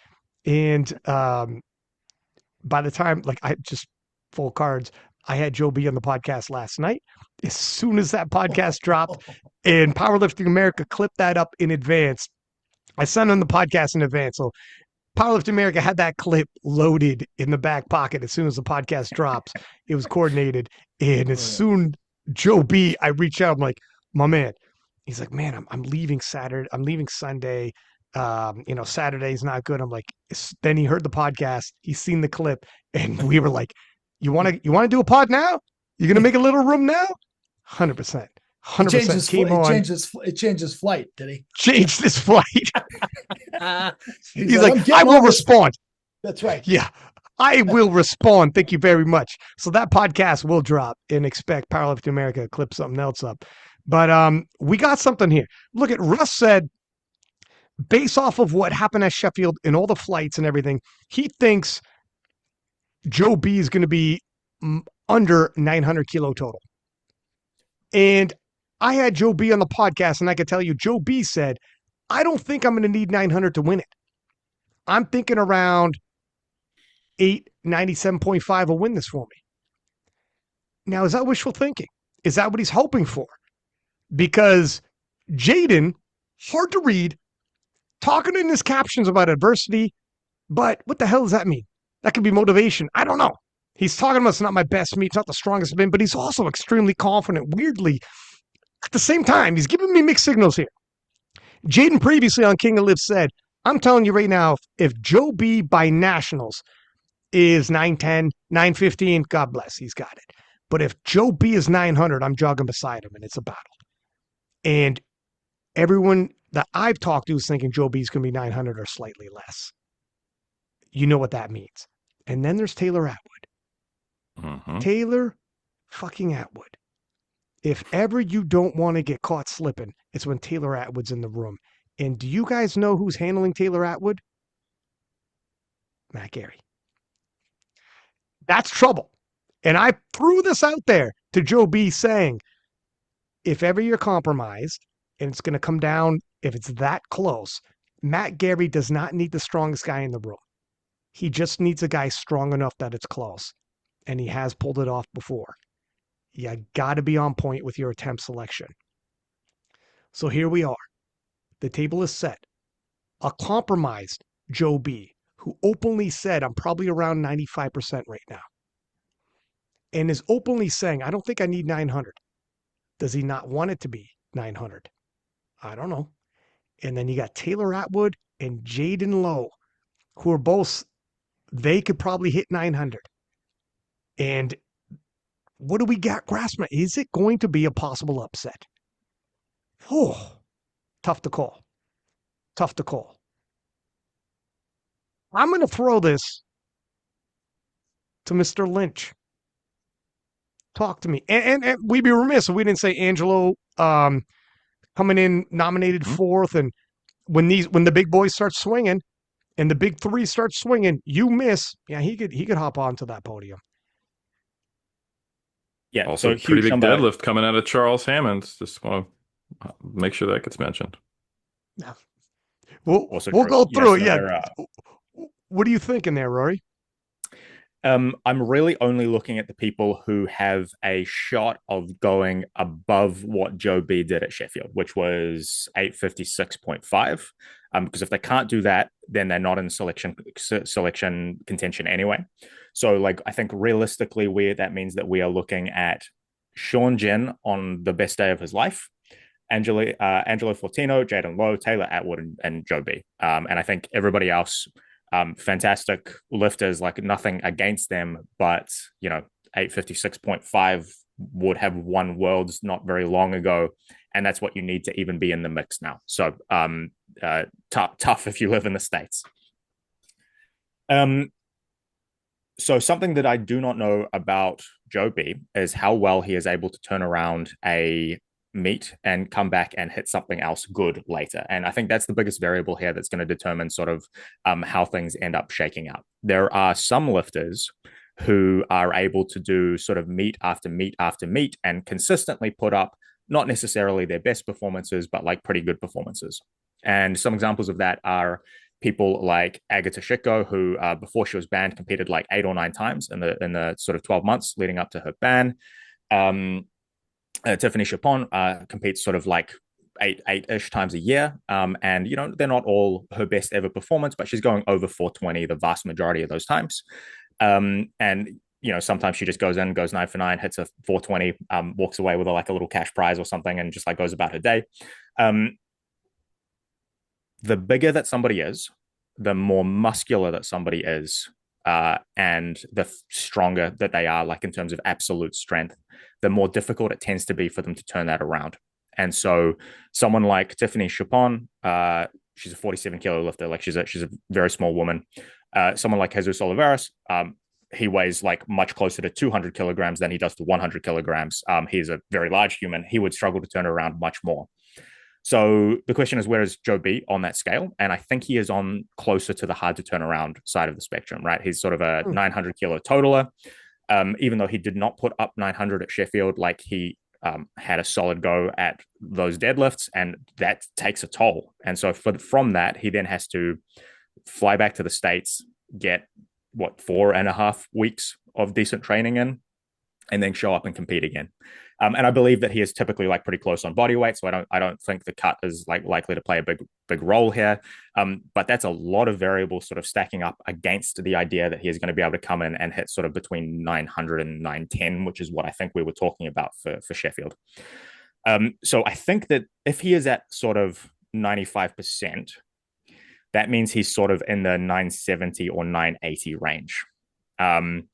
And by the time, I just full cards, I had Joe B on the podcast last night. As soon as that podcast dropped and Powerlifting America clipped that up in advance, I sent him the podcast in advance. So Powerlifting America had that clip loaded in the back pocket as soon as the podcast drops. It was coordinated. And as soon Joe B, I reach out, I'm like, my man. He's like, man, I'm leaving Saturday. I'm leaving Sunday. Saturday's not good. I'm like, then he heard the podcast, he's seen the clip, and we were like, you want to do a pod now? You're going to make a little room now? 100%. 100% came on. It changes flight, did he? Changed his flight. He's like, I "I'm will respond. That's right. Yeah, I will respond. Thank you very much. So that podcast will drop, and expect Powerlifting America to clip something else up. But we got something here. Look at Russ said, based off of what happened at Sheffield and all the flights and everything, he thinks Joe B is going to be under 900 kilo total. And I had Joe B on the podcast, and I could tell you, Joe B said, I don't think I'm going to need 900 to win it. I'm thinking around 897.5 will win this for me. Now, is that wishful thinking? Is that what he's hoping for? Because Jaden, hard to read, talking in his captions about adversity, but what the hell does that mean? That could be motivation. I don't know. He's talking about it's not my best meet, it's not the strongest I've been, but he's also extremely confident. Weirdly, at the same time, he's giving me mixed signals here. Jaden previously on King of Live said, I'm telling you right now, if Joe B by nationals is 910, 915, God bless, he's got it. But if Joe B is 900, I'm jogging beside him, and it's a battle. And everyone that I've talked to is thinking Joe B is going to be 900 or slightly less. You know what that means. And then there's Taylor Atwood. Mm-hmm. Taylor fucking Atwood. If ever you don't want to get caught slipping, it's when Taylor Atwood's in the room. And do you guys know who's handling Taylor Atwood? Matt Gary. That's trouble. And I threw this out there to Joe B saying, if ever you're compromised and it's going to come down, if it's that close, Matt Gary does not need the strongest guy in the room. He just needs a guy strong enough that it's close. And he has pulled it off before. You got to be on point with your attempt selection. So here we are. The table is set. A compromised Joe B, who openly said, I'm probably around 95% right now. And is openly saying, I don't think I need 900. Does he not want it to be 900? I don't know. And then you got Taylor Atwood and Jaden Lowe, who are both, they could probably hit 900. And what do we got grasping? Is it going to be a possible upset? Oh, tough to call. Tough to call. I'm going to throw this to Mr. Lynch. Talk to me. And we'd be remiss if we didn't say Angelo coming in nominated fourth. And when the big boys start swinging and the big three start swinging, you miss. Yeah, he could hop onto that podium. Yeah, also so pretty big deadlift coming out of Charles Hammonds. Just want to make sure that gets mentioned. Yeah, we'll go through it. Yeah, what are you thinking there, Rory? I'm really only looking at the people who have a shot of going above what Joe B did at Sheffield, which was 856.5. Because if they can't do that, then they're not in selection contention anyway. So, like, I think realistically, that means that we are looking at Sean Jen on the best day of his life, Angelo Fortino, Jaden Lowe, Taylor Atwood, and Joe B. And I think everybody else, fantastic lifters, like nothing against them, but 856.5 would have won worlds not very long ago, and that's what you need to even be in the mix now. So tough if you live in the States. So something that I do not know about Joe B is how well he is able to turn around a meet and come back and hit something else good later. And I think that's the biggest variable here that's going to determine sort of how things end up shaking out. There are some lifters who are able to do sort of meet after meet after meet and consistently put up not necessarily their best performances, but like pretty good performances. And some examples of that are people like Agata Shiko, who before she was banned competed like 8 or 9 times in the sort of 12 months leading up to her ban. Tiffany Chapon competes sort of like eight-ish times a year. And, they're not all her best ever performance, but she's going over 420 the vast majority of those times. And, sometimes she just goes 9 for 9, hits a 420, walks away with a little cash prize or something and just like goes about her day. the bigger that somebody is, the more muscular that somebody is, and the stronger that they are, like in terms of absolute strength, the more difficult it tends to be for them to turn that around. And so, someone like Tiffany Chupon, she's a 47 kilo lifter, like she's a very small woman. Someone like Jesus Oliveras, he weighs like much closer to 200 kilograms than he does to 100 kilograms. He's a very large human. He would struggle to turn it around much more. So the question is, where is Joe B on that scale? And I think he is on closer to the hard to turn around side of the spectrum, right? He's sort of a 900 kilo totaler. Even though he did not put up 900 at Sheffield, like he had a solid go at those deadlifts, and that takes a toll. And so from that, he then has to fly back to the States, get 4.5 weeks of decent training in, and then show up and compete again. And I believe that he is typically like pretty close on body weight, so I don't think the cut is like likely to play a big role here. But that's a lot of variables sort of stacking up against the idea that he is going to be able to come in and hit sort of between 900 and 910, which is what I think we were talking about for Sheffield. So I think that if he is at sort of 95%, that means he's sort of in the 970 or 980 range. And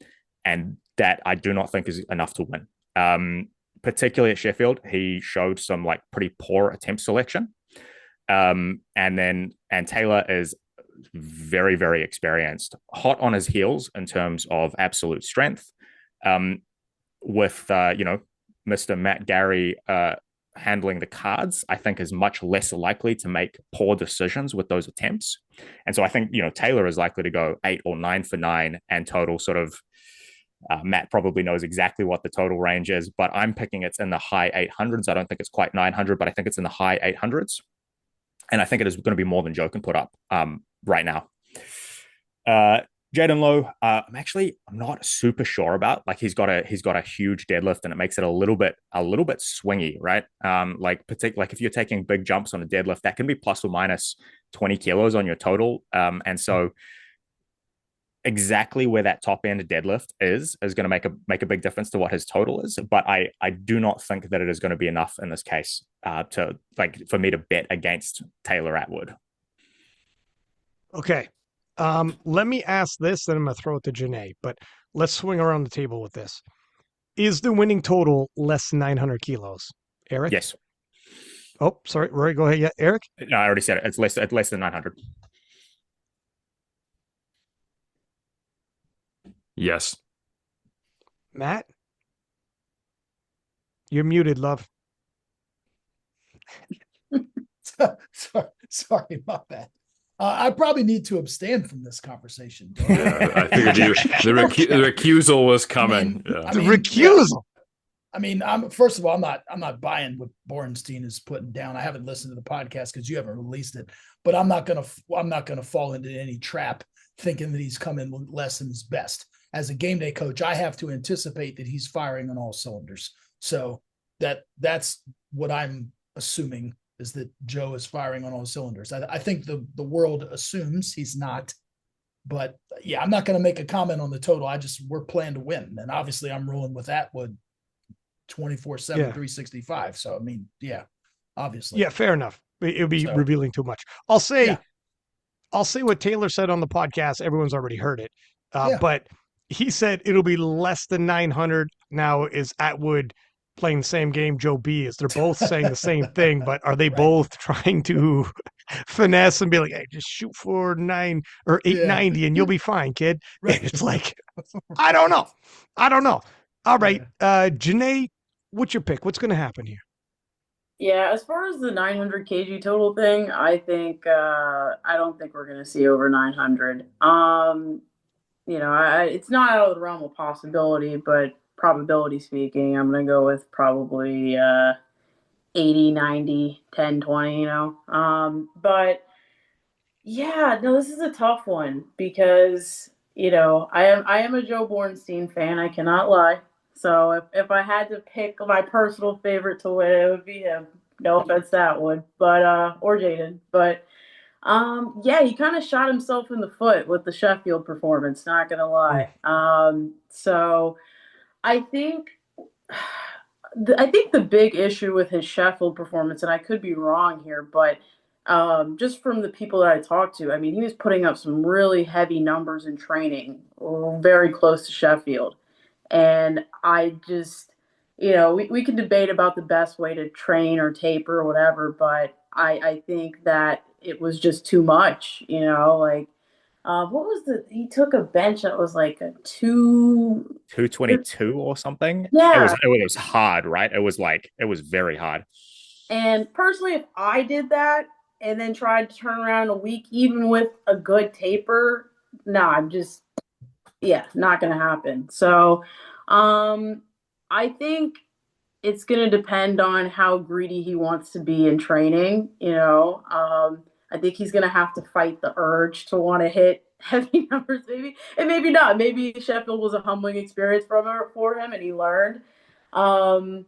that I do not think is enough to win. Particularly at Sheffield, he showed some like pretty poor attempt selection. And Taylor is very, very experienced, hot on his heels in terms of absolute strength. With Mr. Matt Gary handling the cards, I think is much less likely to make poor decisions with those attempts. And so I think, Taylor is likely to go 8 or 9 for 9 and total sort of, Matt probably knows exactly what the total range is, but I'm picking it's in the high 800s. I don't think it's quite 900, but I think it's in the high 800s. And I think it is going to be more than Joe can put up right now. Jaden Lowe, I'm not super sure about. Like he's got a huge deadlift, and it makes it a little bit swingy, right? Like if you're taking big jumps on a deadlift, that can be plus or minus 20 kilos on your total. And so exactly where that top end deadlift is going to make a big difference to what his total is. But I do not think that it is going to be enough in this case for me to bet against Taylor Atwood. Okay. Let me ask this, then I'm going to throw it to Janee, but let's swing around the table with this. Is the winning total less than 900 kilos? Eric? Yes. Oh, sorry. Rory, go ahead. Yeah, Eric? No, I already said it. It's less than 900. Yes. Matt? You're muted, love. Sorry, my bad. I probably need to abstain from this conversation. Yeah, I figured the recusal was coming. Recusal. First of all, I'm not buying what Borenstein is putting down. I haven't listened to the podcast because you haven't released it, but I'm not gonna fall into any trap thinking that he's coming less than his best. As a game day coach, I have to anticipate that he's firing on all cylinders. So that's what I'm assuming, is that Joe is firing on all cylinders. I think the world assumes he's not, but yeah, I'm not going to make a comment on the total. We're playing to win. And obviously I'm rolling with Atwood 24/7, 365. So, obviously. Yeah, fair enough. It would be revealing too much. I'll say what Taylor said on the podcast. Everyone's already heard it. But he said it'll be less than 900. Now, is Atwood playing the same game Joe B is? They're both saying the same thing, but are they both trying to finesse and be like, hey, just shoot for 9 or 890 and you'll be fine, kid? Right. It's like, I don't know. All right. Janee, what's your pick? What's going to happen here? Yeah, as far as the 900 kg total thing, I think I don't think we're going to see over 900. It's not out of the realm of possibility, but probability speaking, I'm going to go with probably 80, 90, 10, 20, But yeah, no, this is a tough one because, I am a Joe Borenstein fan. I cannot lie. So if I had to pick my personal favorite to win, it would be him. No offense to Atwood, but or Jaden. But he kind of shot himself in the foot with the Sheffield performance, not gonna lie. So I think the big issue with his Sheffield performance, and I could be wrong here, but just from the people that I talked to, I mean, he was putting up some really heavy numbers in training, very close to Sheffield. And I just, we can debate about the best way to train or taper or whatever, but I think that it was just too much, like, what was he took a bench that was like a 222 or something. Yeah. It was hard, right? It was very hard. And personally, if I did that and then tried to turn around a week, even with a good taper, no, I'm just, not going to happen. So, I think it's going to depend on how greedy he wants to be in training. I think he's going to have to fight the urge to want to hit heavy numbers, maybe, and maybe not. Maybe Sheffield was a humbling experience for him, and he learned. But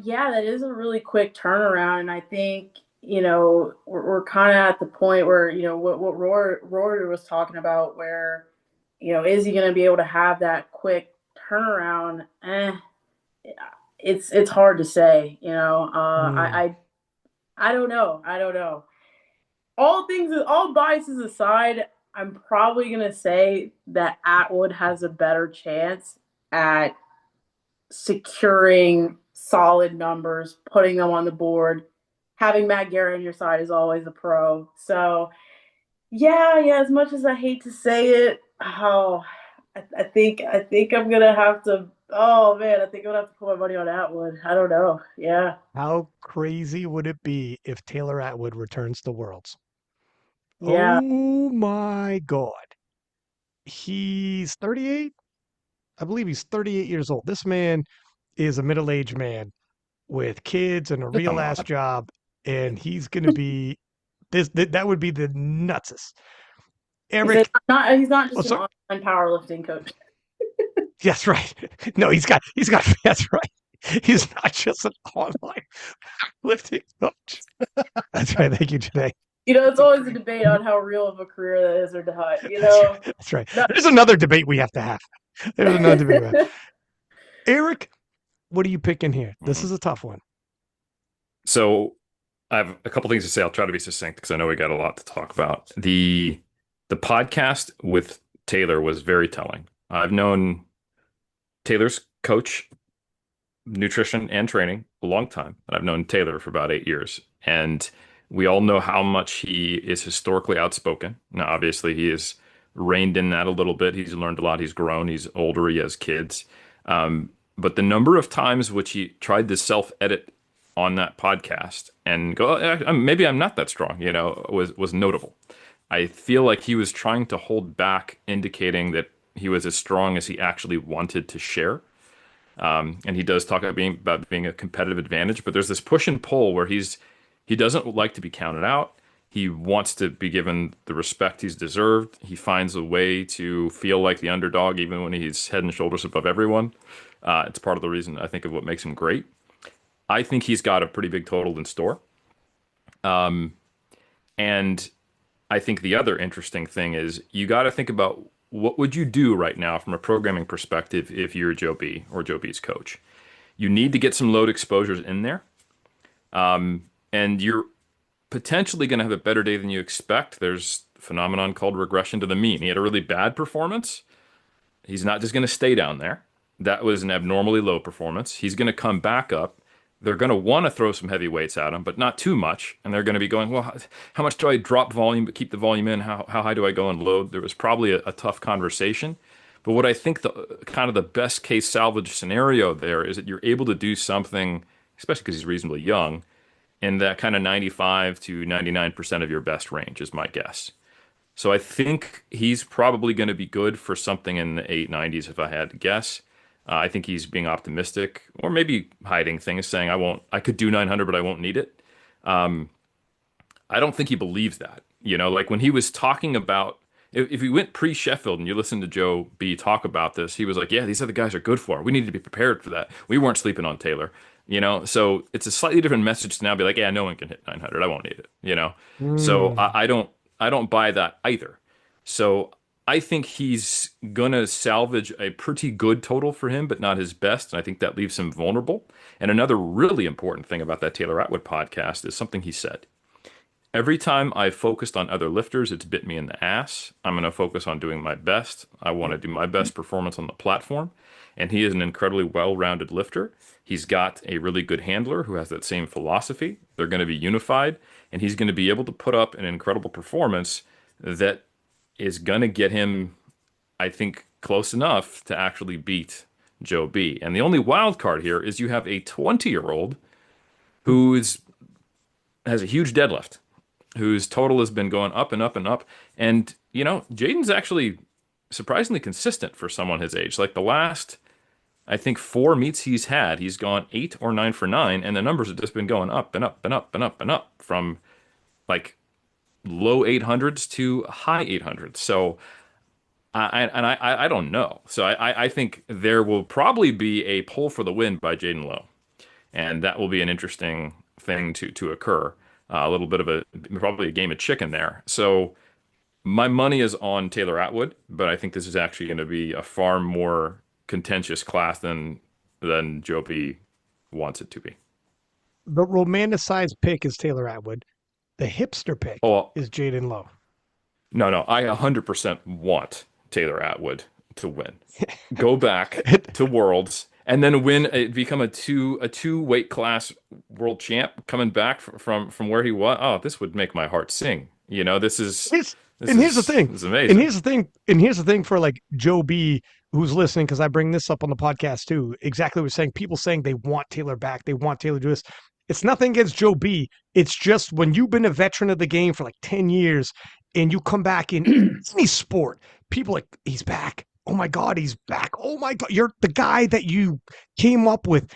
yeah, that is a really quick turnaround, and I think we're kind of at the point where what Rory was talking about, where is he going to be able to have that quick turnaround? It's hard to say. I don't know. I don't know. All biases aside, I'm probably going to say that Atwood has a better chance at securing solid numbers, putting them on the board. Having Matt Garrett on your side is always a pro. So, yeah. As much as I hate to say it, I think I'm gonna have to. Oh man, I think I'm gonna have to put my money on Atwood. I don't know. Yeah. How crazy would it be if Taylor Atwood returns to Worlds? Yeah. Oh my God. He's 38. I believe he's 38 years old. This man is a middle-aged man with kids and a That's real not ass odd. job, and he's going to be that would be the nutsest. Eric, He's not oh just an sorry, online powerlifting coach. that's right. No, that's right. He's not just an online lifting coach. That's right. Thank you, Janee. It's always a debate on how real of a career that is or not. That's right. No. There's another debate we have to have. There's another debate. We have. Eric, what are you picking here? This is a tough one. So I have a couple things to say. I'll try to be succinct because I know we got a lot to talk about. The podcast with Taylor was very telling. I've known Taylor's coach, nutrition and training, a long time. I've known Taylor for about 8 years. And we all know how much he is historically outspoken. Now, obviously, he has reined in that a little bit. He's learned a lot. He's grown. He's older. He has kids. But the number of times which he tried to self-edit on that podcast and go, maybe I'm not that strong, was notable. I feel like he was trying to hold back, indicating that he was as strong as he actually wanted to share. And he does talk about being a competitive advantage, but there's this push and pull where he doesn't like to be counted out. He wants to be given the respect he's deserved. He finds a way to feel like the underdog, even when he's head and shoulders above everyone. It's part of the reason, I think, of what makes him great. I think he's got a pretty big total in store. And I think the other interesting thing is you got to think about what would you do right now from a programming perspective if you're Joe B or Joe B's coach. You need to get some load exposures in there. And you're potentially going to have a better day than you expect. There's a phenomenon called regression to the mean. He had a really bad performance. He's not just going to stay down there. That was an abnormally low performance. He's going to come back up. They're going to want to throw some heavy weights at him, but not too much. And they're going to be going, well, how much do I drop volume but keep the volume in? How high do I go and load? There was probably a tough conversation. But what I think the kind of the best case salvage scenario there is that you're able to do something, especially because he's reasonably young, in that kind of 95 to 99% of your best range is my guess. So I think he's probably going to be good for something in the 890s if I had to guess. I think he's being optimistic, or maybe hiding things, saying I could do 900, but I won't need it. I don't think he believes that. Like when he was talking about, if we went pre-Sheffield and you listen to Joe B talk about this, he was like, yeah, these other guys are good for it. We need to be prepared for that. We weren't sleeping on Taylor, so it's a slightly different message to now be like, yeah, no one can hit 900. I won't need it, So I don't buy that either. So I think he's gonna salvage a pretty good total for him, but not his best. And I think that leaves him vulnerable. And another really important thing about that Taylor Atwood podcast is something he said. Every time I've focused on other lifters, it's bit me in the ass. I'm going to focus on doing my best. I want to do my best performance on the platform. And he is an incredibly well-rounded lifter. He's got a really good handler who has that same philosophy. They're going to be unified, and he's going to be able to put up an incredible performance that is going to get him, I think, close enough to actually beat Joe B. And the only wild card here is you have a 20-year-old who has a huge deadlift, whose total has been going up and up and up. And, Jaden's actually surprisingly consistent for someone his age. Like the last, I think, 4 meets he's had, he's gone 8 or 9 for 9, and the numbers have just been going up and up and up and up and up from like low 800s to high 800s. So, I don't know. So I think there will probably be a pull for the win by Jaden Lowe, and that will be an interesting thing to occur. A little bit of probably a game of chicken there. So my money is on Taylor Atwood, but I think this is actually going to be a far more contentious class than Joe B wants it to be. The romanticized pick is Taylor Atwood. The hipster pick is Jaden Lowe. No, I 100% want Taylor Atwood to win. Go back to Worlds and then become a two weight class world champ coming back from where he was. Oh, this would make my heart sing. This is here's the thing. This is amazing. And here's the thing for like Joe B, who's listening, because I bring this up on the podcast too. Exactly what we're saying. People saying they want Taylor back. They want Taylor to do this. It's nothing against Joe B. It's just when you've been a veteran of the game for like 10 years and you come back in any sport, people like, he's back. Oh my God, he's back. Oh my God, you're the guy that you came up with.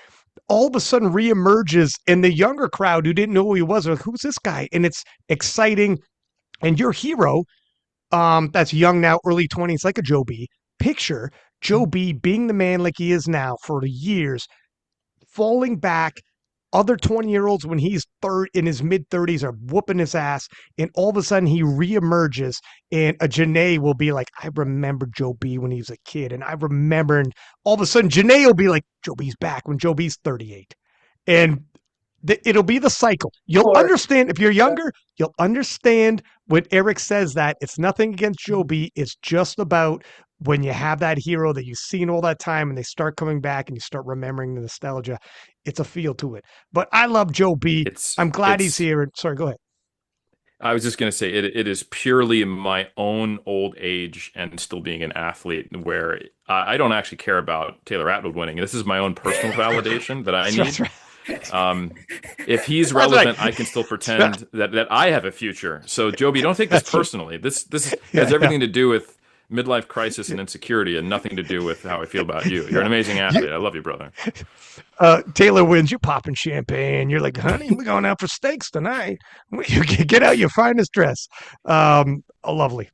All of a sudden reemerges in the younger crowd who didn't know who he was. Or like, who's this guy? And it's exciting. And your hero, that's young now, early 20s, like a Joe B. Picture Joe B being the man like he is now for years, falling back. Other 20-year-olds, when he's in his mid-30s, are whooping his ass, and all of a sudden he reemerges, and a Janee will be like, I remember Joe B when he was a kid, and I remember, and all of a sudden Janee will be like, Joe B's back when Joe B's 38. And it'll be the cycle. You'll understand, if you're younger, you'll understand when Eric says that. It's nothing against Joe B. It's just about when you have that hero that you've seen all that time and they start coming back and you start remembering the nostalgia. It's a feel to it. But I love Joe B. I'm glad he's here. Sorry, go ahead. I was just going to say it is purely my own old age and still being an athlete where I don't actually care about Taylor Atwood winning. This is my own personal validation that I need. That's right. If he's relevant, I can still pretend that I have a future. So, Joby, don't take this personally. This has everything to do with midlife crisis and insecurity, and nothing to do with how I feel about you. You're an amazing athlete. I love you, brother. Taylor wins. You're popping champagne. You're like, honey, we're going out for steaks tonight. You get out your finest dress. Lovely.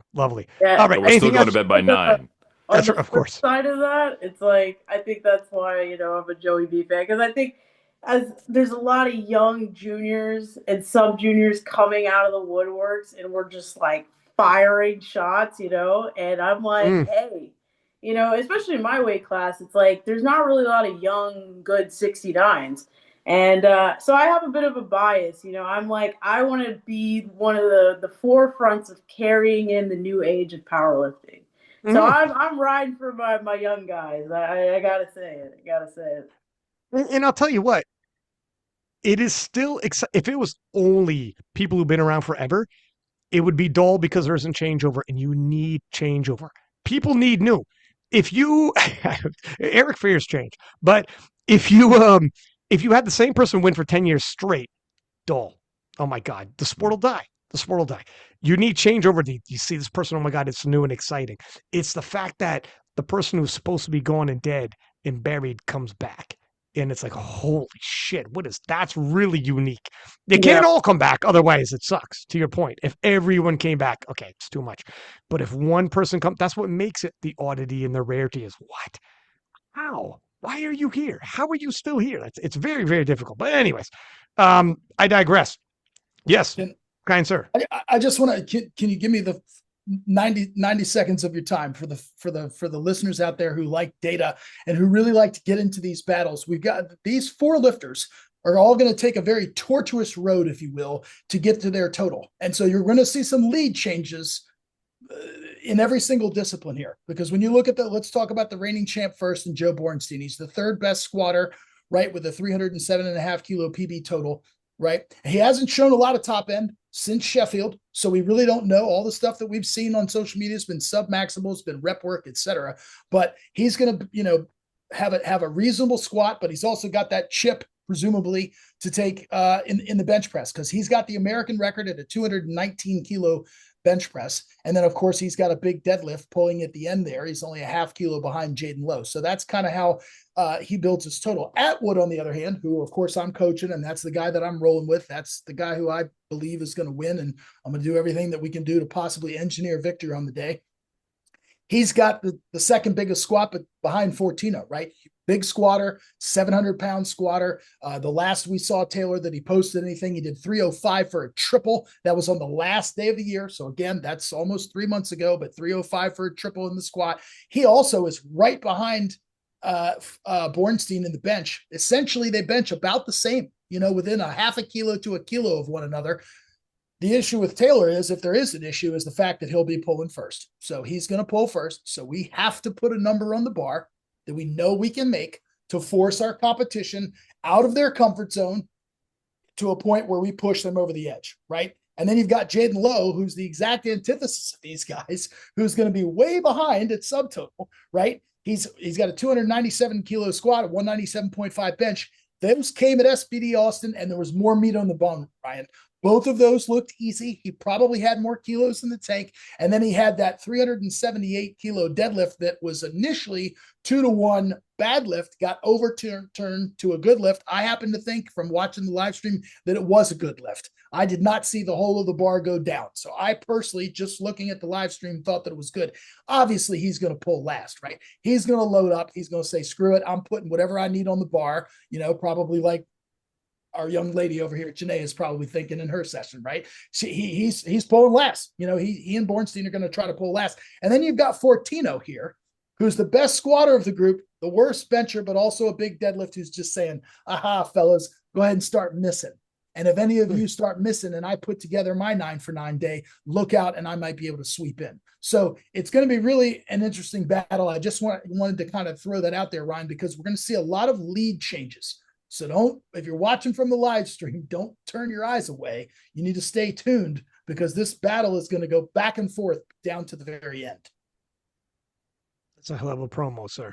Yeah. All right. We're still going to bed by 9. That's right, of course. Side of that, it's like I think that's why I'm a Joey B fan, because I think as there's a lot of young juniors and sub juniors coming out of the woodworks, and we're just like firing shots, and I'm like, hey, especially in my weight class, it's like there's not really a lot of young, good 69s. And so I have a bit of a bias, I'm like, I want to be one of the forefronts of carrying in the new age of powerlifting. So I'm riding for my young guys. I gotta say it. And I'll tell you what, it is still if it was only people who've been around forever, it would be dull because there isn't changeover, and you need changeover. People need new. If you Eric fears change, but if you had the same person win for 10 years straight, dull. Oh my God, the sport will die. You need changeover. You see this person, oh my God, it's new and exciting. It's the fact that the person who's supposed to be gone and dead and buried comes back. And it's like, holy shit, that's really unique. They can't all come back. Otherwise, it sucks. To your point, if everyone came back, okay, it's too much. But if one person comes, that's what makes it the oddity and the rarity is what? How? Why are you here? How are you still here? It's very, very difficult. But anyways, I digress. Yes, kind sir. I just want to, can you give me the 90 seconds of your time for the listeners out there who like data and who really like to get into these battles? We've got these 4 lifters are all going to take a very tortuous road, if you will, to get to their total. And so you're going to see some lead changes in every single discipline here. Because when you look at let's talk about the reigning champ first and Joe Bornstein. He's the third best squatter, right, with a 307.5 kilo PB total, right? He hasn't shown a lot of top end since Sheffield, so we really don't know. All the stuff that we've seen on social media has been sub-maximal, it's been rep work, etc. But he's going to, have a reasonable squat, but he's also got that chip, presumably, to take in the bench press, because he's got the American record at a 219 kilo bench press. And then, of course, he's got a big deadlift pulling at the end there. He's only a half kilo behind Jaden Lowe. So that's kind of how he builds his total. Atwood, on the other hand, who, of course, I'm coaching, and that's the guy that I'm rolling with. That's the guy who I believe is going to win, and I'm going to do everything that we can do to possibly engineer victory on the day. He's got the second biggest squat, but behind Fortino, right? Big squatter, 700-pound squatter. The last we saw Taylor that he posted anything, he did 305 for a triple. That was on the last day of the year. So again, that's almost 3 months ago, but 305 for a triple in the squat. He also is right behind Bornstein in the bench. Essentially, they bench about the same, within a half a kilo to a kilo of one another. The issue with Taylor is, if there is an issue, is the fact that he'll be pulling first. So he's going to pull first. So we have to put a number on the bar that we know we can make to force our competition out of their comfort zone to a point where we push them over the edge, right? And then you've got Jaden Lowe, who's the exact antithesis of these guys, who's going to be way behind at subtotal, right? He's got a 297 kilo squat, a 197.5 bench. Those came at SBD Austin, and there was more meat on the bone, Ryan. Both of those looked easy. He probably had more kilos in the tank. And then he had that 378 kilo deadlift that was initially 2-to-1 bad lift, got overturned to a good lift. I happen to think, from watching the live stream, that it was a good lift. I did not see the whole of the bar go down. So I personally, just looking at the live stream, thought that it was good. Obviously, he's going to pull last, right? He's going to load up. He's going to say, screw it, I'm putting whatever I need on the bar, probably like our young lady over here, Janee, is probably thinking in her session, right? He's pulling last. He and Bornstein are going to try to pull last. And then you've got Fortino here, who's the best squatter of the group, the worst bencher, but also a big deadlift, who's just saying, aha, fellas, go ahead and start missing. And if any of you start missing and I put together my 9 for 9 day, look out, and I might be able to sweep in. So it's going to be really an interesting battle. I just wanted to kind of throw that out there, Ryan, because we're going to see a lot of lead changes. So if you're watching from the live stream, don't turn your eyes away. You need to stay tuned, because this battle is going to go back and forth down to the very end. That's a hell of a promo, sir.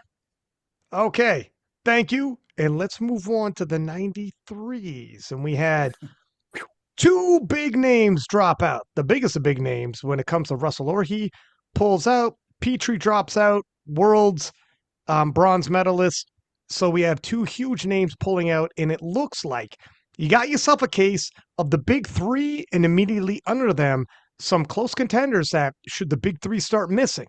Okay, thank you. And let's move on to the 93s. And we had two big names drop out. The biggest of big names when it comes to Russell Orhe pulls out, Petrie drops out, World's bronze medalist. So we have two huge names pulling out, and it looks like you got yourself a case of the big three, and immediately under them, some close contenders that should the big three start missing.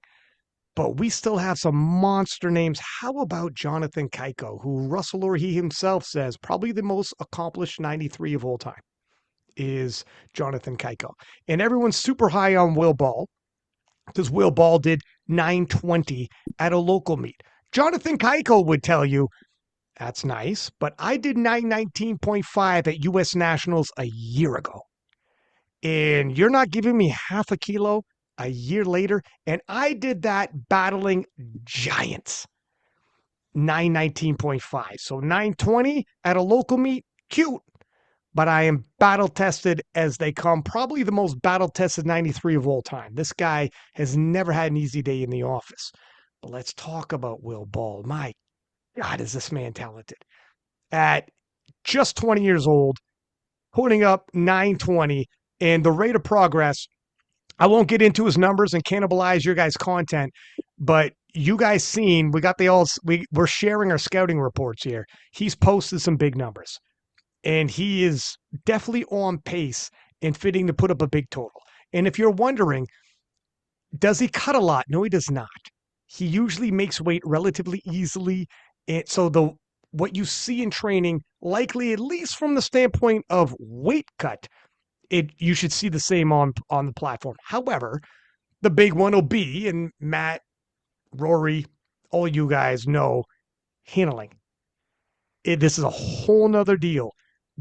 But we still have some monster names. How about Jonathan Keiko, who Russell Orhe himself says probably the most accomplished 93 of all time is Jonathan Keiko. And everyone's super high on Will Ball, because Will Ball did 920 at a local meet. Jonathan Keiko would tell you, that's nice, but I did 919.5 at U.S. Nationals a year ago. And you're not giving me half a kilo a year later? And I did that battling giants. 919.5. So 920 at a local meet, cute. But I am battle tested as they come. Probably the most battle tested 93 of all time. This guy has never had an easy day in the office. But let's talk about Will Ball. My God, is this man talented. At just 20 years old, putting up 920, and the rate of progress, I won't get into his numbers and cannibalize your guys' content, but you guys seen, we're sharing our scouting reports here. He's posted some big numbers, and he is definitely on pace and fitting to put up a big total. And if you're wondering, does he cut a lot? No, he does not. He usually makes weight relatively easily. And so what you see in training, likely, at least from the standpoint of weight cut, you should see the same on the platform. However, the big one will be, and Matt, Rory, all you guys know, handling. This is a whole nother deal.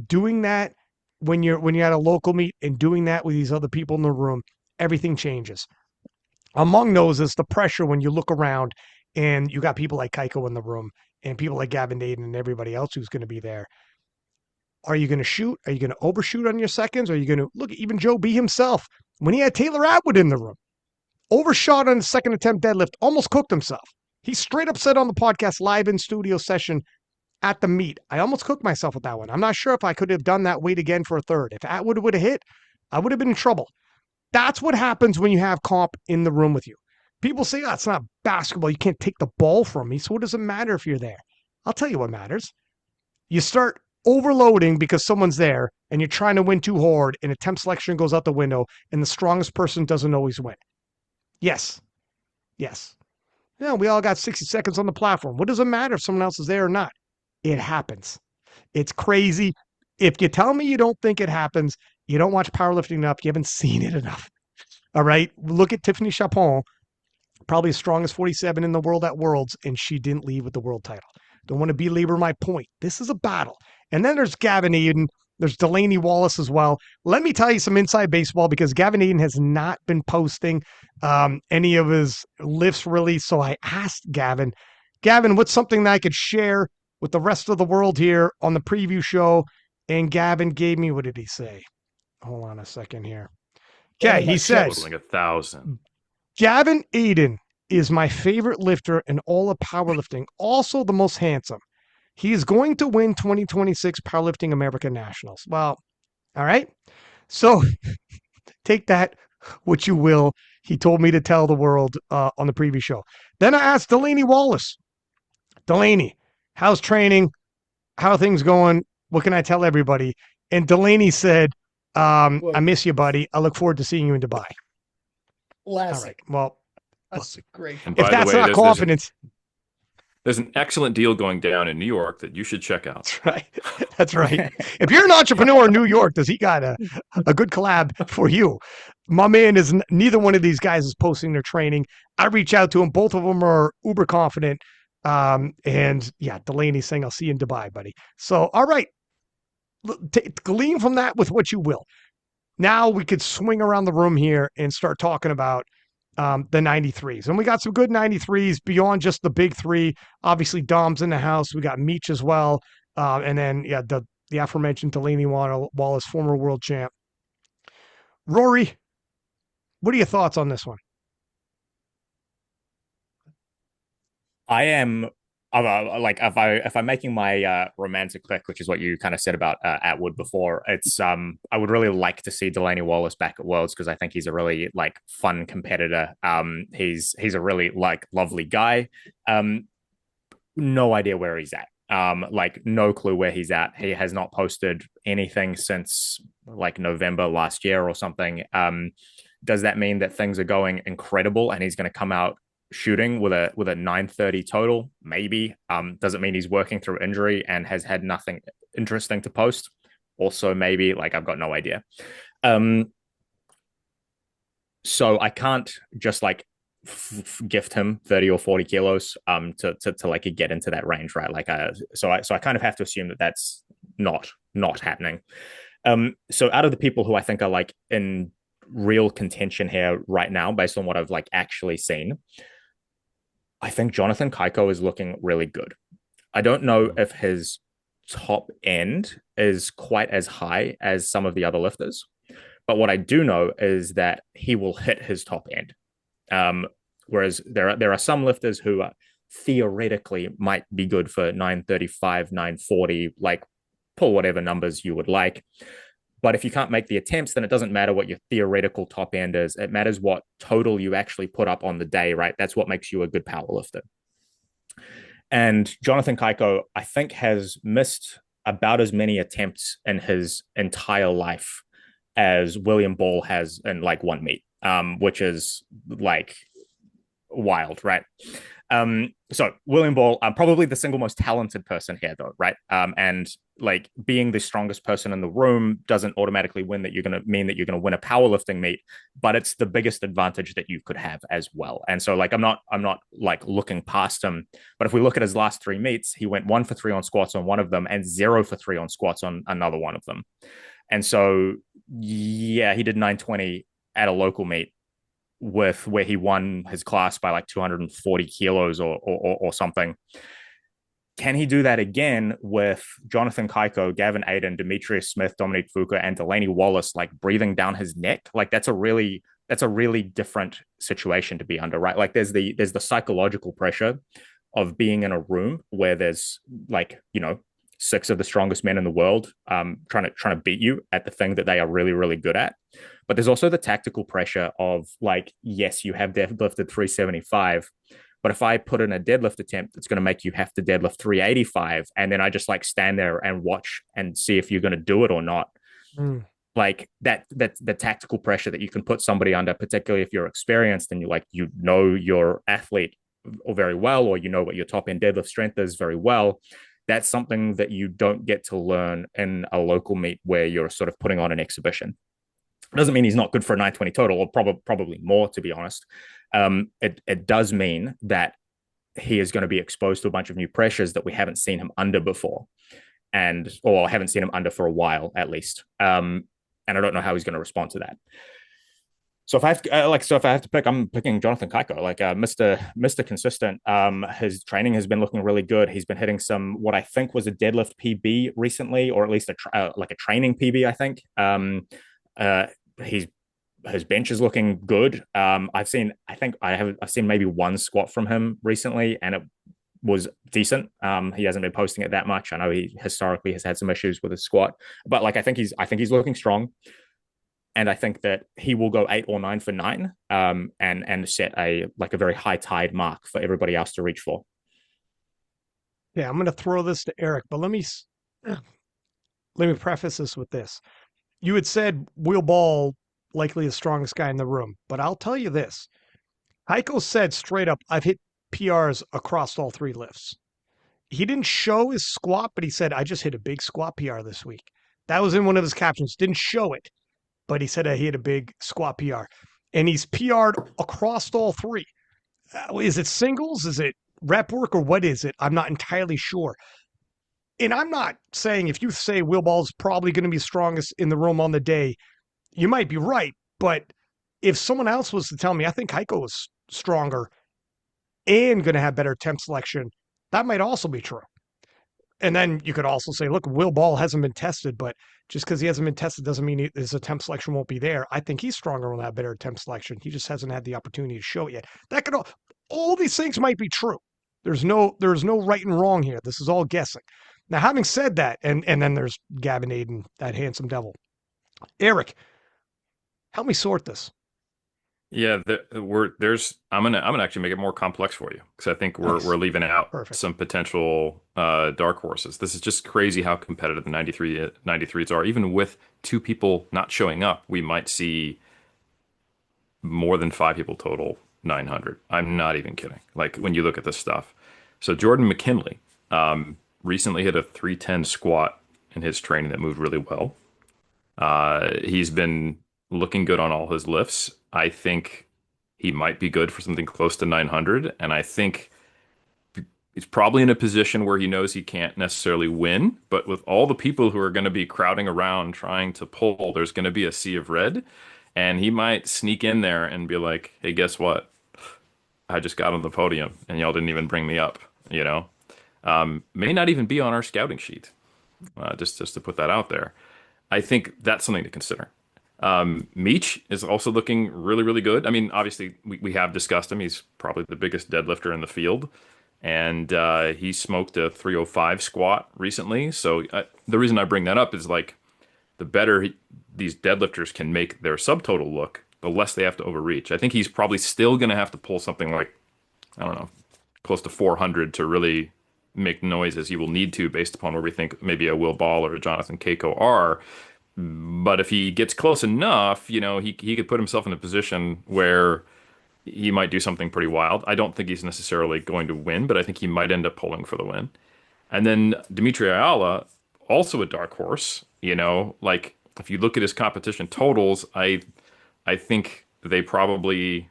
doing that when you're at a local meet and doing that with these other people in the room, everything changes. Among those is the pressure when you look around and you got people like Keiko in the room and people like Gavin Naden and everybody else who's going to be there. Are you going to shoot? Are you going to overshoot on your seconds? Are you going to look? Even Joe B himself, when he had Taylor Atwood in the room, overshot on his second attempt deadlift, almost cooked himself. He straight up said on the podcast live in studio session at the meet, I almost cooked myself with that one. I'm not sure if I could have done that weight again for a third. If Atwood would have hit, I would have been in trouble. That's what happens when you have comp in the room with you. People say, oh, it's not basketball. You can't take the ball from me. So what does it matter if you're there? I'll tell you what matters. You start overloading because someone's there and you're trying to win too hard and attempt selection goes out the window and the strongest person doesn't always win. Yes. Yeah, we all got 60 seconds on the platform. What does it matter if someone else is there or not? It happens. It's crazy. If you tell me you don't think it happens, you don't watch powerlifting enough, you haven't seen it enough. All right. Look at Tiffany Chapon, probably the strongest 47 in the world at Worlds, and she didn't leave with the world title. Don't want to belabor my point. This is a battle. And then there's Gavin Eden. There's Delaney Wallace as well. Let me tell you some inside baseball because Gavin Eden has not been posting any of his lifts really. So I asked Gavin, what's something that I could share with the rest of the world here on the preview show? And Gavin gave me, what did he say? Hold on a second here. Okay, he says, 1,000. Gavin Eden is my favorite lifter in all of powerlifting, also the most handsome. He is going to win 2026 Powerlifting American Nationals. Well, all right. So take that what you will. He told me to tell the world on the previous show. Then I asked Delaney Wallace. Delaney, how's training? How are things going? What can I tell everybody? And Delaney said, I miss you, buddy. I look forward to seeing you in Dubai. Classic. All right. Well, that's great. And if that's not confidence. There's an excellent deal going down in New York that you should check out. That's right. That's right. If you're an entrepreneur in New York, does he got a good collab for you? My man is neither one of these guys is posting their training. I reach out to them. Both of them are uber confident. And yeah, Delaney's saying, I'll see you in Dubai, buddy. So, all right. Glean from that with what you will. Now we could swing around the room here and start talking about the 93s. And we got some good 93s beyond just the big three. Obviously, Dom's in the house. We got Meech as well. And then, yeah, the aforementioned Delaney Wallace, former world champ. Rory, what are your thoughts on this one? I am like if I'm making my romantic pick, which is what you kind of said about Atwood before, it's I would really like to see Delaney Wallace back at Worlds because I think he's a really like fun competitor. He's a really like lovely guy. No idea where he's at. Like no clue where he's at. He has not posted anything since like November last year or something. Does that mean that things are going incredible and he's going to come out shooting with a 930 total? Maybe. Does it mean he's working through injury and has had nothing interesting to post? Also maybe. Like I've got no idea. So I can't just like gift him 30 or 40 kilos to like get into that range, right? Like so I kind of have to assume that that's not happening. So out of the people who I think are like in real contention here right now, based on what I've like actually seen, I think Jonathan Keiko is looking really good. I don't know if his top end is quite as high as some of the other lifters, but what I do know is that he will hit his top end. Whereas there are some lifters who theoretically might be good for 935, 940, like pull whatever numbers you would like. But if you can't make the attempts, then it doesn't matter what your theoretical top end is. It matters what total you actually put up on the day, right? That's what makes you a good powerlifter. And Jonathan Keiko, I think, has missed about as many attempts in his entire life as William Ball has in like one meet, which is like wild, right? So William Ball, probably the single most talented person here, though, right? And like being the strongest person in the room doesn't automatically mean that you're going to win a powerlifting meet, but it's the biggest advantage that you could have as well. And so, like, I'm not like looking past him, but if we look at his last 3 meets, he went 1 for 3 on squats on one of them and 0 for 3 on squats on another one of them. And so, yeah, he did 920 at a local meet with where he won his class by like 240 kilos or something. Can he do that again with Jonathan Kaiko, Gavin Aiden, Demetrius Smith, Dominique Fuka, and Delaney Wallace like breathing down his neck? Like that's a really different situation to be under, right? Like there's the psychological pressure of being in a room where there's like, 6 of the strongest men in the world trying to beat you at the thing that they are really, really good at. But there's also the tactical pressure of like, yes, you have deadlifted 375, but if I put in a deadlift attempt, it's going to make you have to deadlift 385. And then I just like stand there and watch and see if you're going to do it or not. Like that's the tactical pressure that you can put somebody under, particularly if you're experienced and your athlete or very well, or what your top end deadlift strength is very well. That's something that you don't get to learn in a local meet where you're sort of putting on an exhibition. It doesn't mean he's not good for a 920 total, or probably more, to be honest. It does mean that he is going to be exposed to a bunch of new pressures that we haven't seen him under before, or haven't seen him under for a while, at least. And I don't know how he's going to respond to that. So if I have to pick, I'm picking Jonathan Kaiko, like Mr. Consistent. His training has been looking really good. He's been hitting some what I think was a deadlift PB recently, or at least a training PB, I think. His bench is looking good. I've seen maybe 1 squat from him recently, and it was decent. He hasn't been posting it that much. I know he historically has had some issues with his squat, but like I think he's looking strong. And I think that he will go 8 or 9 for 9, and set a very high tide mark for everybody else to reach for. Yeah, I'm going to throw this to Eric, but let me preface this with this. You had said Will Ball likely the strongest guy in the room, but I'll tell you this. Heiko said straight up, I've hit PRs across all 3 lifts. He didn't show his squat, but he said, I just hit a big squat PR this week. That was in one of his captions. Didn't show it, but he said he had a big squat PR. And he's PR'd across all 3. Is it singles? Is it rep work? Or what is it? I'm not entirely sure. And I'm not saying if you say Will Ball's probably going to be strongest in the room on the day, you might be right. But if someone else was to tell me, I think Heiko is stronger and going to have better temp selection, that might also be true. And then you could also say, look, Will Ball hasn't been tested, but just because he hasn't been tested doesn't mean his attempt selection won't be there. I think he's stronger and will have better attempt selection. He just hasn't had the opportunity to show it yet. That could all these things might be true. There's no right and wrong here. This is all guessing. Now, having said that, and then there's Gavin Aiden, that handsome devil. Eric, help me sort this. Yeah, I'm gonna actually make it more complex for you, because I think we're leaving out some potential dark horses. This is just crazy how competitive the 93s are. Even with 2 people not showing up, we might see more than 5 people total 900. I'm not even kidding. Like when you look at this stuff. So Jordan McKinley recently hit a 310 squat in his training that moved really well. He's been looking good on all his lifts. I think he might be good for something close to 900, and I think he's probably in a position where he knows he can't necessarily win, but with all the people who are going to be crowding around trying to pull, there's going to be a sea of red, and he might sneak in there and be like, hey, guess what? I just got on the podium, and y'all didn't even bring me up, May not even be on our scouting sheet, just to put that out there. I think that's something to consider. Meech is also looking really, really good. I mean, obviously, we have discussed him. He's probably the biggest deadlifter in the field. And he smoked a 305 squat recently. So the reason I bring that up is like the better these deadlifters can make their subtotal look, the less they have to overreach. I think he's probably still going to have to pull something like, I don't know, close to 400 to really make noise as he will need to based upon where we think maybe a Will Ball or a Jonathan Keiko are. But if he gets close enough, he could put himself in a position where he might do something pretty wild. I don't think he's necessarily going to win, but I think he might end up pulling for the win. And then Dimitri Ayala, also a dark horse. Like if you look at his competition totals, I think they probably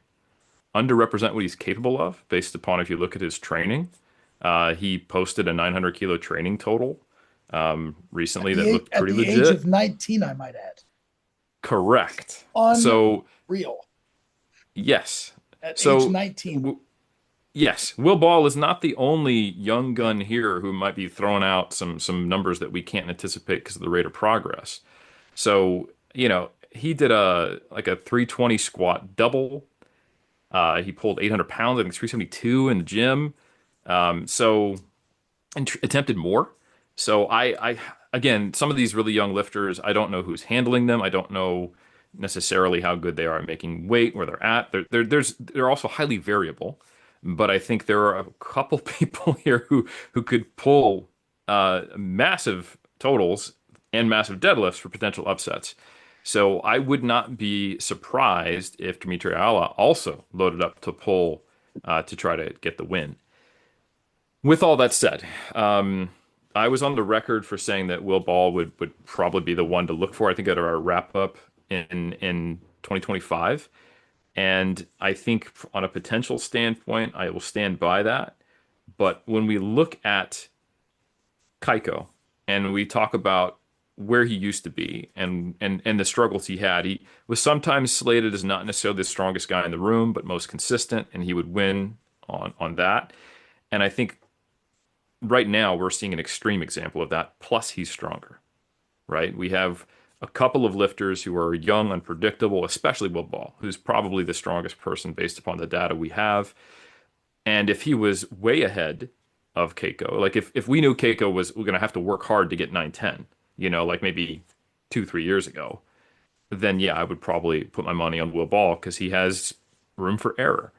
underrepresent what he's capable of based upon if you look at his training. He posted a 900 kilo training total recently that looked pretty legit. At the age of 19, I might add. Correct. Unreal. Yes. At age 19. Yes, Will Ball is not the only young gun here who might be throwing out some numbers that we can't anticipate because of the rate of progress. So, he did a 320 squat double. He pulled 800 pounds, I think 372 in the gym. And attempted more. So I again, some of these really young lifters, I don't know who's handling them. I don't know necessarily how good they are at making weight, where they're at. They're also highly variable. But I think there are a couple people here who could pull massive totals and massive deadlifts for potential upsets. So I would not be surprised if Dimitri Ayala also loaded up to pull to try to get the win. With all that said, I was on the record for saying that Will Ball would probably be the one to look for. I think at our wrap up in 2025. And I think on a potential standpoint, I will stand by that. But when we look at Keiko and we talk about where he used to be and the struggles he had, he was sometimes slated as not necessarily the strongest guy in the room, but most consistent, and he would win on that. And I think right now we're seeing an extreme example of that. Plus, he's stronger, right? We have a couple of lifters who are young, unpredictable, especially Will Ball, who's probably the strongest person based upon the data we have. And if he was way ahead of Keiko, like if we knew Keiko was going to have to work hard to get 910, like maybe 2-3 years ago, then yeah, I would probably put my money on Will Ball because he has room for error.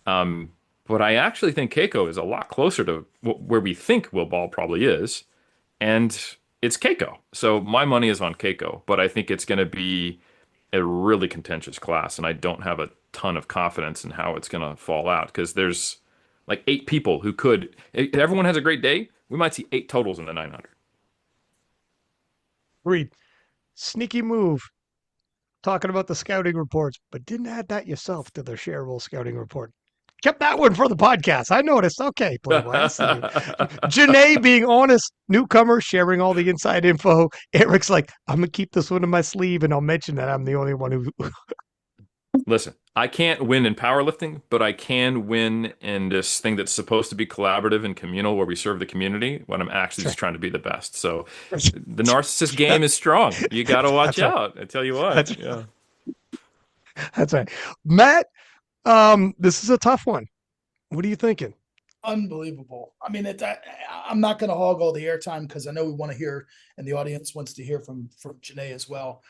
But I actually think Keiko is a lot closer to where we think Will Ball probably is. And it's Keiko. So my money is on Keiko, but I think it's going to be a really contentious class. And I don't have a ton of confidence in how it's going to fall out because there's like 8 people who could, if everyone has a great day, we might see 8 totals in the 900. Reed, sneaky move. Talking about the scouting reports, but didn't add that yourself to the shareable scouting report. Kept that one for the podcast. I noticed. Okay, Playboy. Janee being honest, newcomer, sharing all the inside info. Eric's like, I'm going to keep this one in my sleeve, and I'll mention that I'm the only one who... Listen, I can't win in powerlifting, but I can win in this thing that's supposed to be collaborative and communal where we serve the community when I'm actually just trying to be the best. So the narcissist game is strong. You got to watch out. I tell you what. That's right. Matt, this is a tough one. What are you thinking? Unbelievable. I mean, I'm not going to hog all the airtime because I know we want to hear, and the audience wants to hear from Janee as well.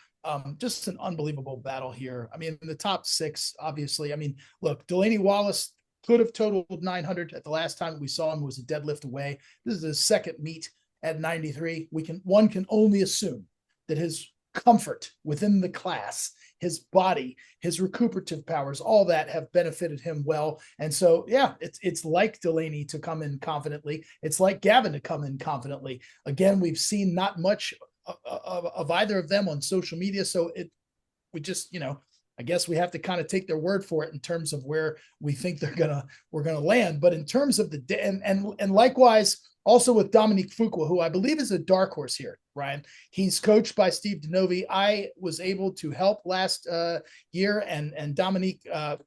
Just an unbelievable battle here. I mean, in the top 6, obviously. I mean, look, Delaney Wallace could have totaled 900 at the last time we saw him. Was a deadlift away. This is his second meet at 93. One can only assume that his comfort within the class, his body, his recuperative powers, all that have benefited him well. And so, yeah, it's like Delaney to come in confidently. It's like Gavin to come in confidently. Again, we've seen not much of either of them on social media. So we just, I guess we have to kind of take their word for it in terms of where we think we're gonna land. But in terms of and likewise, also with Dominique Fuqua, who I believe is a dark horse here, Ryan. He's coached by Steve DeNovi. I was able to help last year, and Dominique got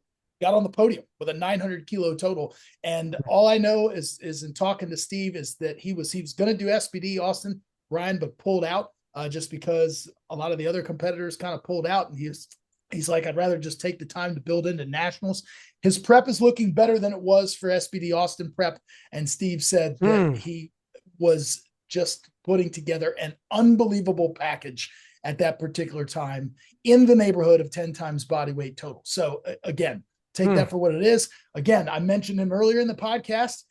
on the podium with a 900 kilo total. And all I know is in talking to Steve is that he was going to do SBD Austin, Ryan, but pulled out just because a lot of the other competitors kind of pulled out. And he's like, I'd rather just take the time to build into nationals. His prep is looking better than it was for SBD Austin prep. And Steve said that he was just putting together an unbelievable package at that particular time in the neighborhood of 10 times body weight total. So again, take that for what it is. Again, I mentioned him earlier in the podcast,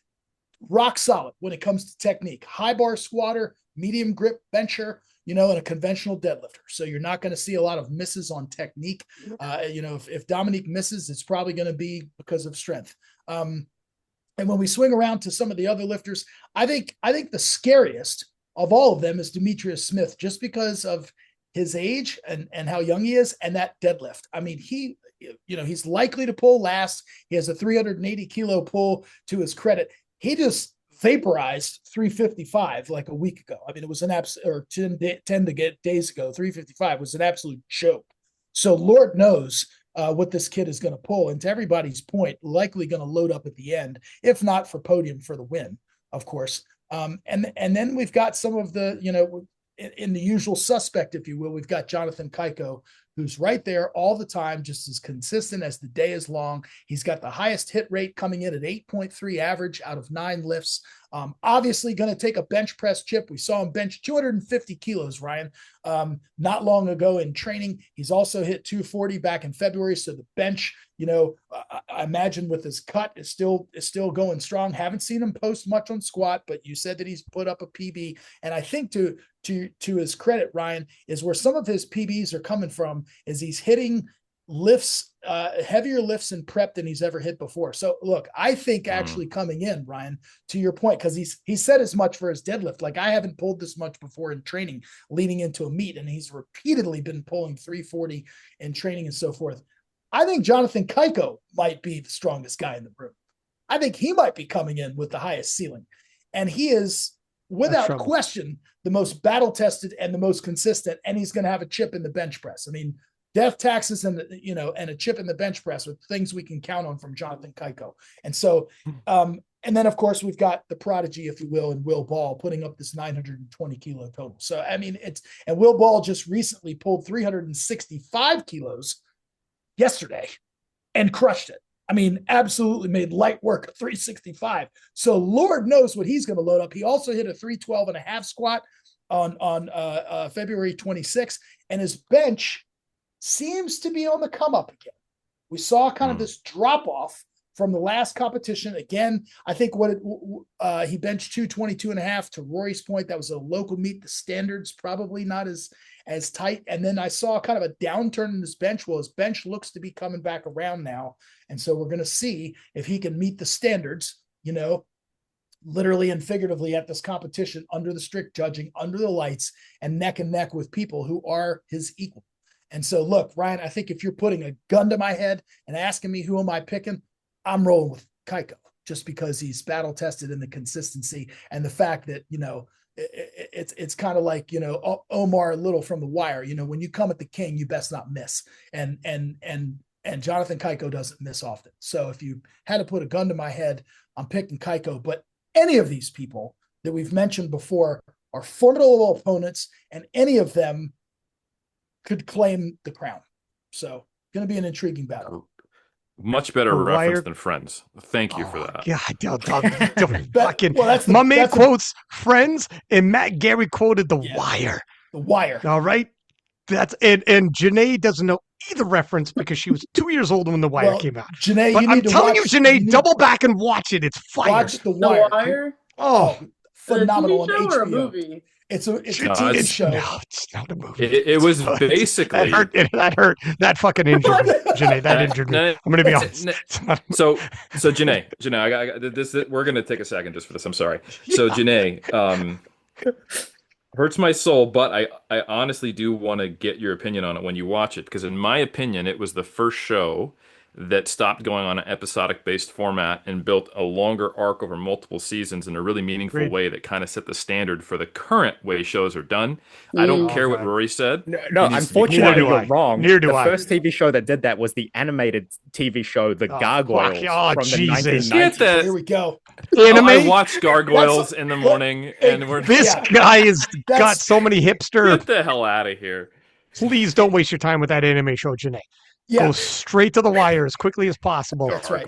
rock solid when it comes to technique, high bar squatter, medium grip bencher, and a conventional deadlifter. So you're not going to see a lot of misses on technique. If Dominique misses, it's probably going to be because of strength. And when we swing around to some of the other lifters, I think the scariest of all of them is Demetrius Smith, just because of his age and how young he is, and that deadlift. I mean, he's likely to pull last. He has a 380 kilo pull to his credit. He just vaporized 355 like a week ago. I mean, it was an absolute, or 10 days ago, 355 was an absolute joke. So Lord knows what this kid is going to pull. And to everybody's point, likely going to load up at the end, if not for podium, for the win, of course. And then we've got some of the, in the usual suspect, if you will, we've got Jonathan Kaiko, who's right there all the time, just as consistent as the day is long. He's got the highest hit rate, coming in at 8.3 average out of 9 lifts. Obviously going to take a bench press chip. We saw him bench 250 kilos, Ryan, not long ago in training. He's also hit 240 back in February. So the bench, I imagine with his cut is still going strong. Haven't seen him post much on squat, but you said that he's put up a PB. And I think to his credit, Ryan, is where some of his PBs are coming from is he's hitting lifts, heavier lifts in prep than he's ever hit before. So look, I think actually coming in, Ryan, to your point, because he said as much for his deadlift. Like, I haven't pulled this much before in training leading into a meet, and he's repeatedly been pulling 340 in training and so forth. I think Jonathan Kaiko might be the strongest guy in the room. I think he might be coming in with the highest ceiling, and he is without question the most battle tested and the most consistent, and he's going to have a chip in the bench press. I mean, death taxes and a chip in the bench press are things we can count on from Jonathan Kaiko. And so, and then of course we've got the prodigy, if you will, and Will Ball putting up this 920 kilo total. So, I mean, and Will Ball just recently pulled 365 kilos yesterday and crushed it. I mean, absolutely made light work of 365. So Lord knows what he's going to load up. He also hit a 312 and a half squat on February 26th, and his bench seems to be on the come up again. We saw kind of this drop off from the last competition. Again, I think he benched 222 and a half. To Rory's point, that was a local meet. The standards probably not as tight. And then I saw kind of a downturn in his bench. Well, his bench looks to be coming back around now. And so we're going to see if he can meet the standards, literally and figuratively at this competition, under the strict judging, under the lights, and neck with people who are his equal. And so, look, Ryan, I think if you're putting a gun to my head and asking me who am I picking, I'm rolling with Kaiko, just because he's battle tested in the consistency and the fact that, it's kind of like, Omar Little from The Wire. When you come at the king, you best not miss. And Jonathan Kaiko doesn't miss often. So if you had to put a gun to my head, I'm picking Kaiko. But any of these people that we've mentioned before are formidable opponents, and any of them could claim the crown. So going to be an intriguing battle. Much better reference than Friends. Thank you for that. God, fucking, my man quotes Friends, and Matt Gary quoted The Wire. The Wire. All right. That's and Janee doesn't know either reference because she was 2 years old when The Wire came out. Janee, but I'm telling you, Janee, double back and watch it. It's fire. Watch The Wire. The Wire? Oh, phenomenal on HBO HBO. or a movie? It's a TV show. No, it's not a movie. It was basically that hurt. That fucking injured me, Janee. That injured me. I'm going to be honest. So Janee, I got this. We're going to take a second just for this. I'm sorry. So Janee, hurts my soul, but I honestly do want to get your opinion on it when you watch it, because in my opinion, it was the first show that stopped going on an episodic-based format and built a longer arc over multiple seasons in a really meaningful way that kind of set the standard for the current way shows are done. I don't care what Rory said. No, unfortunately, you're wrong. Neither do I. The first TV show that did that was the animated TV show, The Gargoyles, from the 1990s. Here we go. I watch Gargoyles in the morning, and this guy has got so many hipster. Get the hell out of here. Please don't waste your time with that anime show, Janee. Go straight to The Wire as quickly as possible. That's right.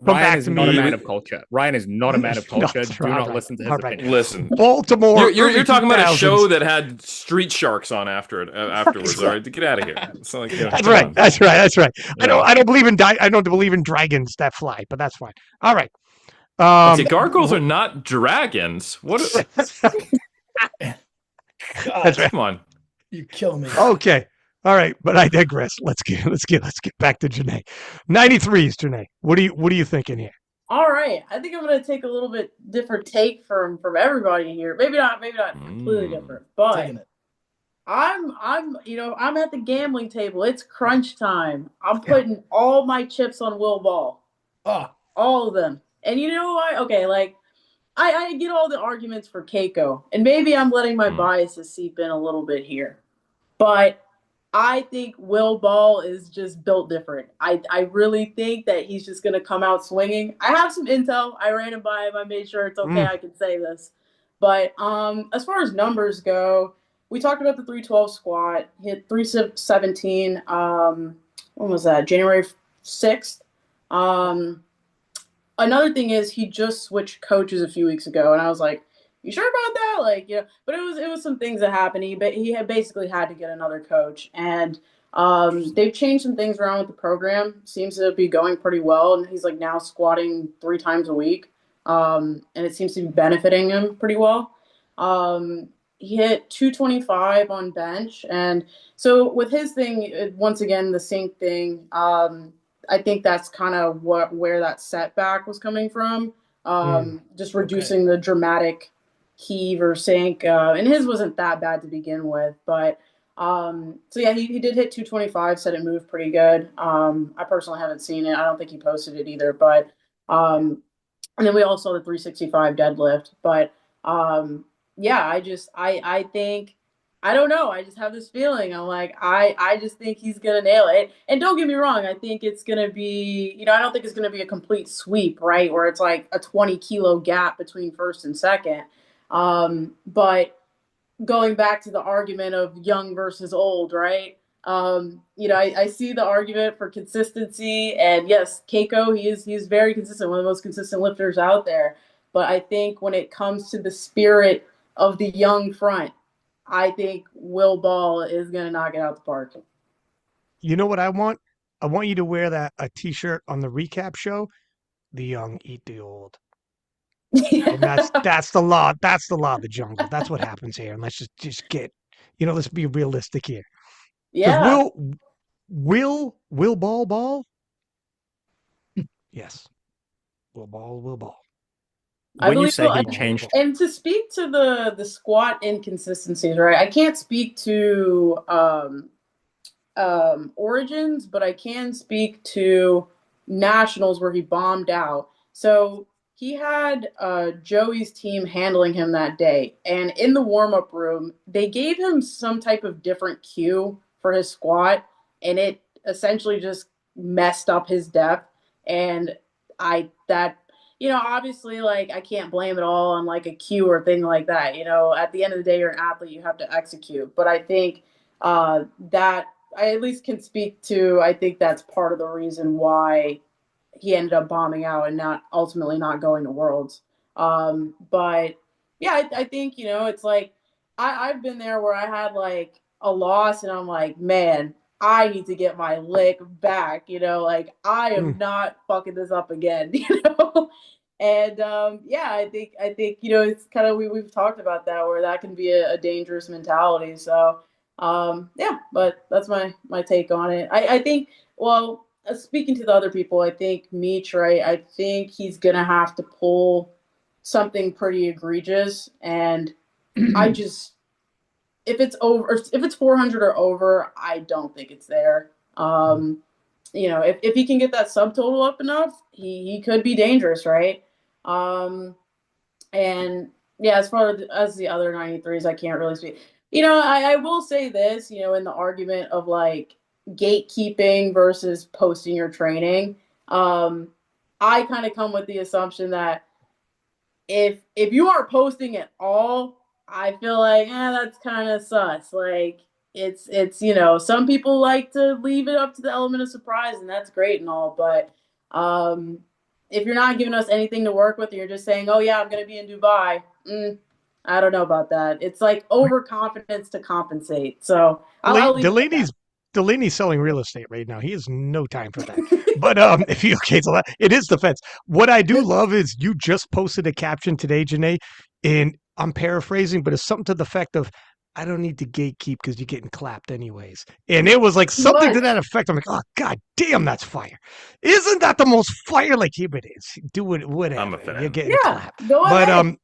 Ryan is not a man of culture. Ryan is not a man of culture. Do not listen to his opinion. Listen, Baltimore. You're talking about a show that had Street Sharks on afterwards. All right, get out of here. Like, that's right. That's right. I don't believe in dragons that fly, but that's fine. All right. Gargoyles are not dragons. What? That's right. Come on. You kill me. Okay. All right, but I digress. Let's get back to Janee. 93s, Janee. What are you thinking here? All right, I think I'm going to take a little bit different take from everybody here. Maybe not completely different, but I'm at the gambling table. It's crunch time. I'm putting all my chips on Will Ball. All of them. And you know what? Okay, like I get all the arguments for Keiko, and maybe I'm letting my biases seep in a little bit here. But I think Will Ball is just built different. I really think that he's just going to come out swinging. I have some intel. I ran it by him. I made sure it's okay. I can say this. But as far as numbers go, we talked about the 312 squat. Hit 317. When was that? January 6th. Another thing is he just switched coaches a few weeks ago, and I was like, you sure about that? Like, but it was some things that happened. He had basically had to get another coach, and they've changed some things around with the program. Seems to be going pretty well, and he's like now squatting 3 times a week, and it seems to be benefiting him pretty well. He hit 225 on bench, and so with his thing, once again the sync thing. I think that's kind of where that setback was coming from. Just reducing the dramatic heave or sink, and his wasn't that bad to begin with, but so yeah, he did hit 225. Said it moved pretty good. I personally haven't seen it. I don't think he posted it either, but and then we also saw the 365 deadlift, but yeah, I think, I don't know, I just have this feeling. I'm like, I just think he's gonna nail it. And don't get me wrong, I think it's gonna be, I don't think it's gonna be a complete sweep, right, where it's like a 20-kilo gap between first and second. But going back to the argument of young versus old, right? I see the argument for consistency, and yes, Keiko, he's very consistent, one of the most consistent lifters out there. But I think when it comes to the spirit of the young front, I think Will Ball is going to knock it out the park. You know what I want? I want you to wear a T-shirt on the recap show. The young eat the old. And that's the law. That's the law of the jungle. That's what happens here. And let's just get, let's be realistic here. Yeah. Will Ball? Yes. Will Ball. When you say he changed, and to speak to the squat inconsistencies, right? I can't speak to Origins, but I can speak to Nationals where he bombed out. So he had Joey's team handling him that day, and in the warm-up room, they gave him some type of different cue for his squat, and it essentially just messed up his depth. And obviously, like, I can't blame it all on like a cue or thing like that. At the end of the day, you're an athlete, you have to execute. But I think that I at least can speak to, I think that's part of the reason why he ended up bombing out and ultimately not going to Worlds. But yeah, I think, it's like, I've been there where I had like a loss and I'm like, man, I need to get my lick back, like I am not fucking this up again, And I think it's kind of, we've talked about that, where that can be a dangerous mentality. So but that's my take on it. I think, well, speaking to the other people, I think Meech, right? I think he's gonna have to pull something pretty egregious, and if it's 400 or over, I don't think it's there. If he can get that subtotal up enough, he could be dangerous, right? And yeah, as far as the other 93s, I can't really speak. I will say this, in the argument of like gatekeeping versus posting your training, I kind of come with the assumption that if you aren't posting at all, I feel like, that's kind of sus. Like, it's some people like to leave it up to the element of surprise, and that's great and all, but if you're not giving us anything to work with, and you're just saying, oh yeah, I'm going to be in Dubai, I don't know about that. It's like overconfidence to compensate. So Delaney's selling real estate right now. He has no time for that. But if you so it is defense. What I do love is you just posted a caption today, Janee, and I'm paraphrasing, but it's something to the effect of, I don't need to gatekeep because you're getting clapped anyways. And it was like something to that effect. I'm like, oh, God damn, that's fire. Isn't that the most fire? Like, here it is. Do it, whatever. I'm a fan. You're getting clapped. Go but, ahead.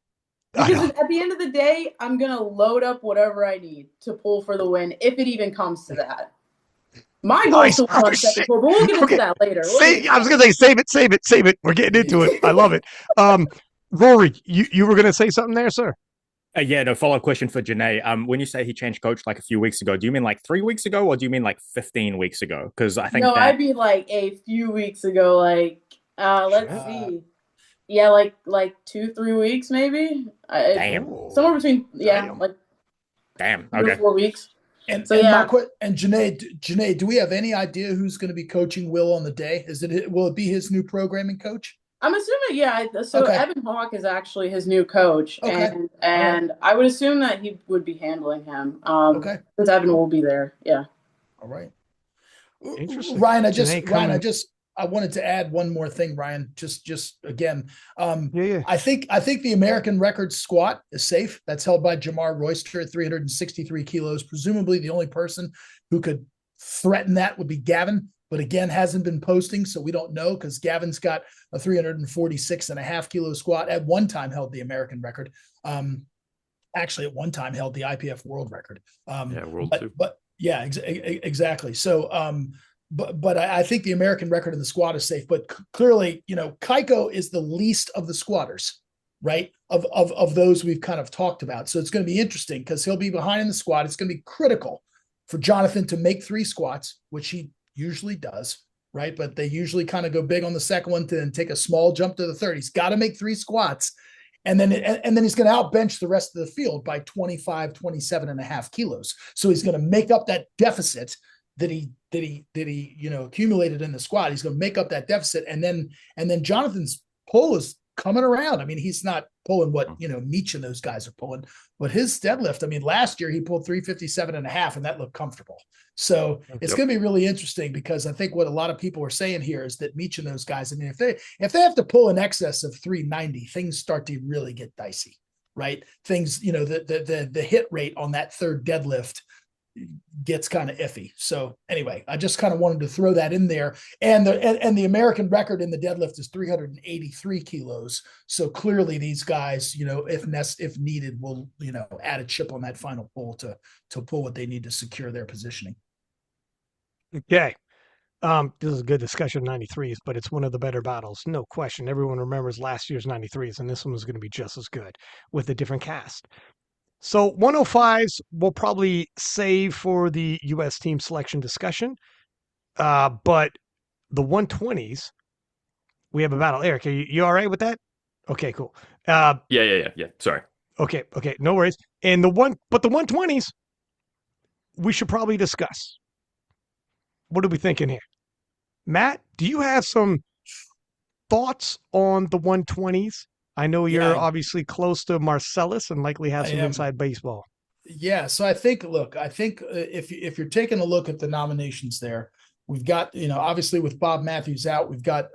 Because at the end of the day, I'm going to load up whatever I need to pull for the win, if it even comes to that. My goal is to win on second pull, but we'll get into that later. I was going to say, save it. We're getting into it. I love it. Rory, you were going to say something there, sir? No, follow-up question for Janee. When you say he changed coach like a few weeks ago, do you mean like 3 weeks ago, or do you mean like 15 weeks ago? Because I think I mean like a few weeks ago, like let's see. Yeah, like 2-3 weeks maybe. Damn. Somewhere between like damn. 3 or 4 weeks. And Janee, do we have any idea who's going to be coaching Will on the day? Will it be his new programming coach? I'm assuming, So Evan Hawke is actually his new coach, and I would assume that he would be handling him. Because Evan will be there. Yeah. All right. Interesting. Ryan, I wanted to add one more thing, Ryan. Just again, I think the American record squat is safe. That's held by Jamar Royster at 363 kilos. Presumably, the only person who could threaten that would be Gavin. But again, hasn't been posting, so we don't know because Gavin's got a 346.5 kilo squat. At one time held the American record. Actually, at one time held the IPF world record. World too. But yeah, exactly. So, but I think the American record in the squat is safe. But clearly, Kaiko is the least of the squatters, right? Of those we've kind of talked about. So it's going to be interesting because he'll be behind in the squat. It's going to be critical for Jonathan to make 3 squats, which he usually does, right? But they usually kind of go big on the second one to then take a small jump to the third. He's got to make 3 squats. And then he's going to outbench the rest of the field by 27.5 kilos. So he's going to make up that deficit that he accumulated in the squat. He's going to make up that deficit. And then Jonathan's pull is coming around. I mean, he's not pulling what, Meach and those guys are pulling, but his deadlift, I mean, last year he pulled 357.5 and that looked comfortable. So it's going to be really interesting because I think what a lot of people are saying here is that Meach and those guys, I mean, if they have to pull in excess of 390, things start to really get dicey, right? Things, the hit rate on that third deadlift gets kind of iffy. So anyway, I just kind of wanted to throw that in there. And the American record in the deadlift is 383 kilos. So clearly these guys, if needed, will, add a chip on that final pull to pull what they need to secure their positioning. Okay. This is a good discussion, 93s, but it's one of the better battles. No question. Everyone remembers last year's 93s, and this one was going to be just as good with a different cast. So 105s we'll probably save for the U.S. team selection discussion. But the 120s, we have a battle. Eric, are you all right with that? Okay, cool. Yeah. Sorry. Okay, no worries. And the 120s, we should probably discuss. What are we thinking here? Matt, do you have some thoughts on the 120s? I know you're obviously close to Marcellus and likely have some inside baseball. Yeah. So I think if you're taking a look at the nominations there, we've got, obviously with Bob Matthews out, we've got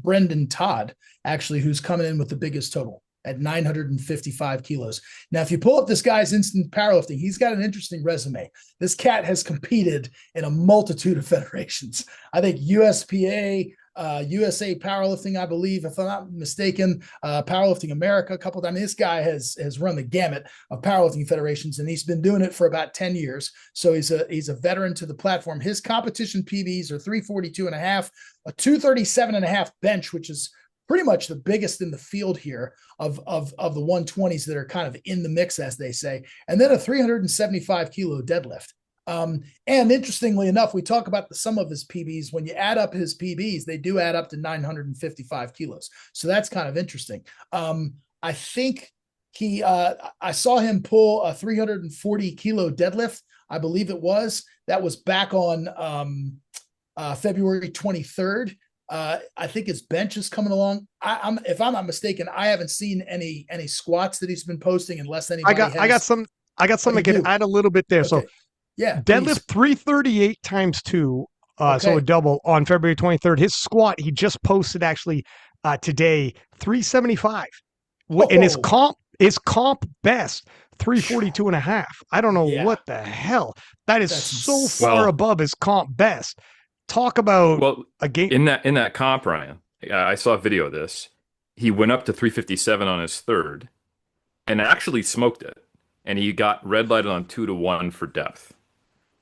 Brendan Todd actually, who's coming in with the biggest total at 955 kilos. Now, if you pull up this guy's instant powerlifting, he's got an interesting resume. This cat has competed in a multitude of federations. I think USPA, USA Powerlifting, I believe, if I'm not mistaken, Powerlifting America a couple of times. this guy has run the gamut of powerlifting federations, and he's been doing it for about 10 years. So he's a veteran to the platform. His competition PBs are 342.5, a 237.5 bench, which is pretty much the biggest in the field here of the 120s that are kind of in the mix, as they say, and then a 375 kilo deadlift. And interestingly enough, we talk about the sum of his PBs. When you add up his PBs, they do add up to 955 kilos. So that's kind of interesting. I think I saw him pull a 340 kilo deadlift. I believe it was. That was back on February 23rd. I think his bench is coming along. If I'm not mistaken, I haven't seen any squats that he's been posting unless anybody has. I got some I can add a little bit there. Okay. So yeah, deadlift 338 times 2, so a double on February 23rd. His squat, he just posted actually today, 375. And his comp best 342 and a half. I don't know Yeah. what the hell. That is That's so far Well- above his comp best. Talk about Well, a game. in that comp, Ryan, I saw a video of this. He went up to 357 on his third and actually smoked it. And he got red lighted on 2-1 for depth.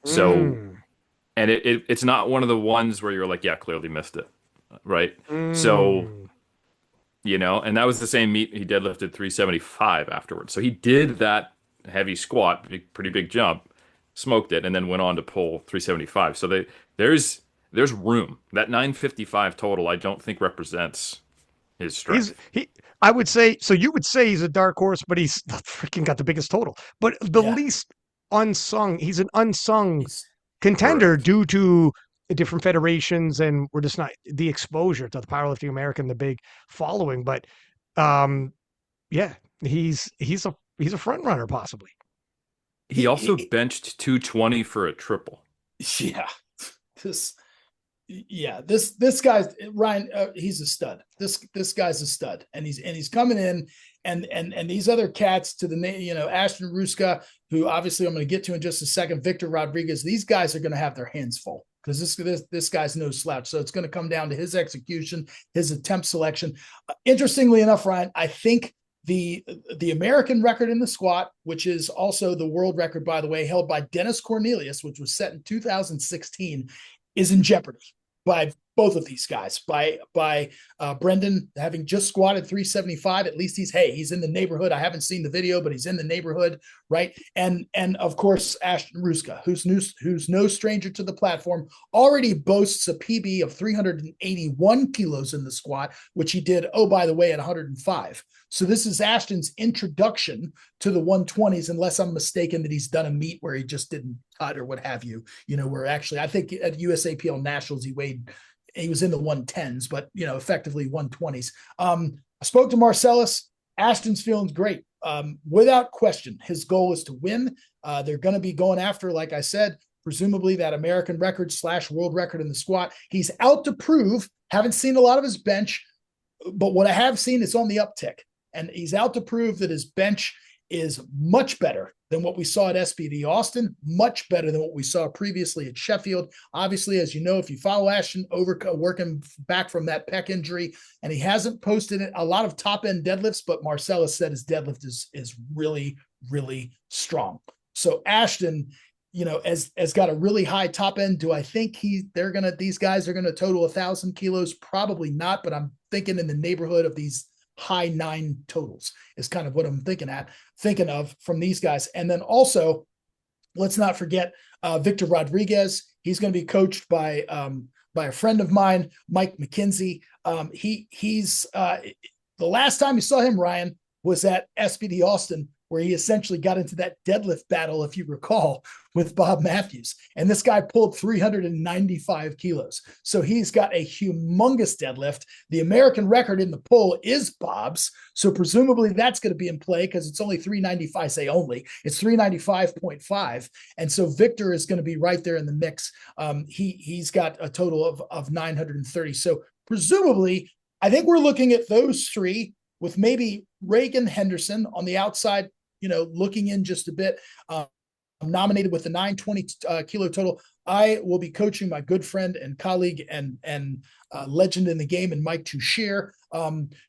So, and it's not one of the ones where you're like, yeah, clearly missed it. Right. So, you know, and that was the same meet he deadlifted 375 afterwards. So he did that heavy squat, pretty big jump, smoked it, and then went on to pull 375. So there's room. That 955 total, I don't think represents his strength. I would say, so you would say he's a dark horse, but he's freaking got the biggest total. But the least unsung, he's an unsung contender due to the different federations, and we're just not the exposure to the powerlifting American, the big following. But yeah, he's a front runner possibly. He also benched 220 for a triple. Yeah. This guy's Ryan. He's a stud. This guy's a stud, and he's coming in, and these other cats to the Ashton Ruska, who obviously I'm going to get to in just a second. Victor Rodriguez. These guys are going to have their hands full because this guy's no slouch. So it's going to come down to his execution, his attempt selection. Interestingly enough, Ryan, I think the American record in the squat, which is also the world record, by the way, held by Dennis Cornelius, which was set in 2016, is in jeopardy by both of these guys, by Brendan having just squatted 375. At least he's in the neighborhood. I haven't seen the video, but he's in the neighborhood, right? And of course Ashton Ruska, who's no stranger to the platform, already boasts a PB of 381 kilos in the squat, which he did, oh, by the way, at 105. So this is Ashton's introduction to the 120s, unless I'm mistaken that he's done a meet where he just didn't cut or what have you, where actually I think at USAPL Nationals he was in the 110s, but effectively 120s. I spoke to Marcellus. Ashton's feeling great. Without question, his goal is to win. They're going to be going after, like I said, presumably that American record / world record in the squat. He's out to prove. Haven't seen a lot of his bench, but what I have seen is on the uptick. And he's out to prove that his bench is much better than what we saw at SPD Austin, much better than what we saw previously at Sheffield. Obviously, as you know, if you follow Ashton, working back from that pec injury, and he hasn't posted a lot of top-end deadlifts, but Marcellus said his deadlift is really, really strong. So Ashton, has got a really high top end. Do I think these guys are gonna total 1,000 kilos? Probably not, but I'm thinking in the neighborhood of these high 9 totals is kind of what I'm thinking of from these guys. And then also, let's not forget Victor Rodriguez. He's going to be coached by a friend of mine, Mike McKenzie. He's the last time you saw him, Ryan, was at SPD Austin, where he essentially got into that deadlift battle, if you recall, with Bob Matthews. And this guy pulled 395 kilos. So he's got a humongous deadlift. The American record in the pull is Bob's. So presumably that's going to be in play because it's only 395, say only. It's 395.5. And so Victor is going to be right there in the mix. He's got a total of 930. So presumably, I think we're looking at those three with maybe Reagan Henderson on the outside, looking in just a bit. I'm nominated with the 920 kilo total. I will be coaching my good friend and colleague and legend in the game, and Mike Touchier,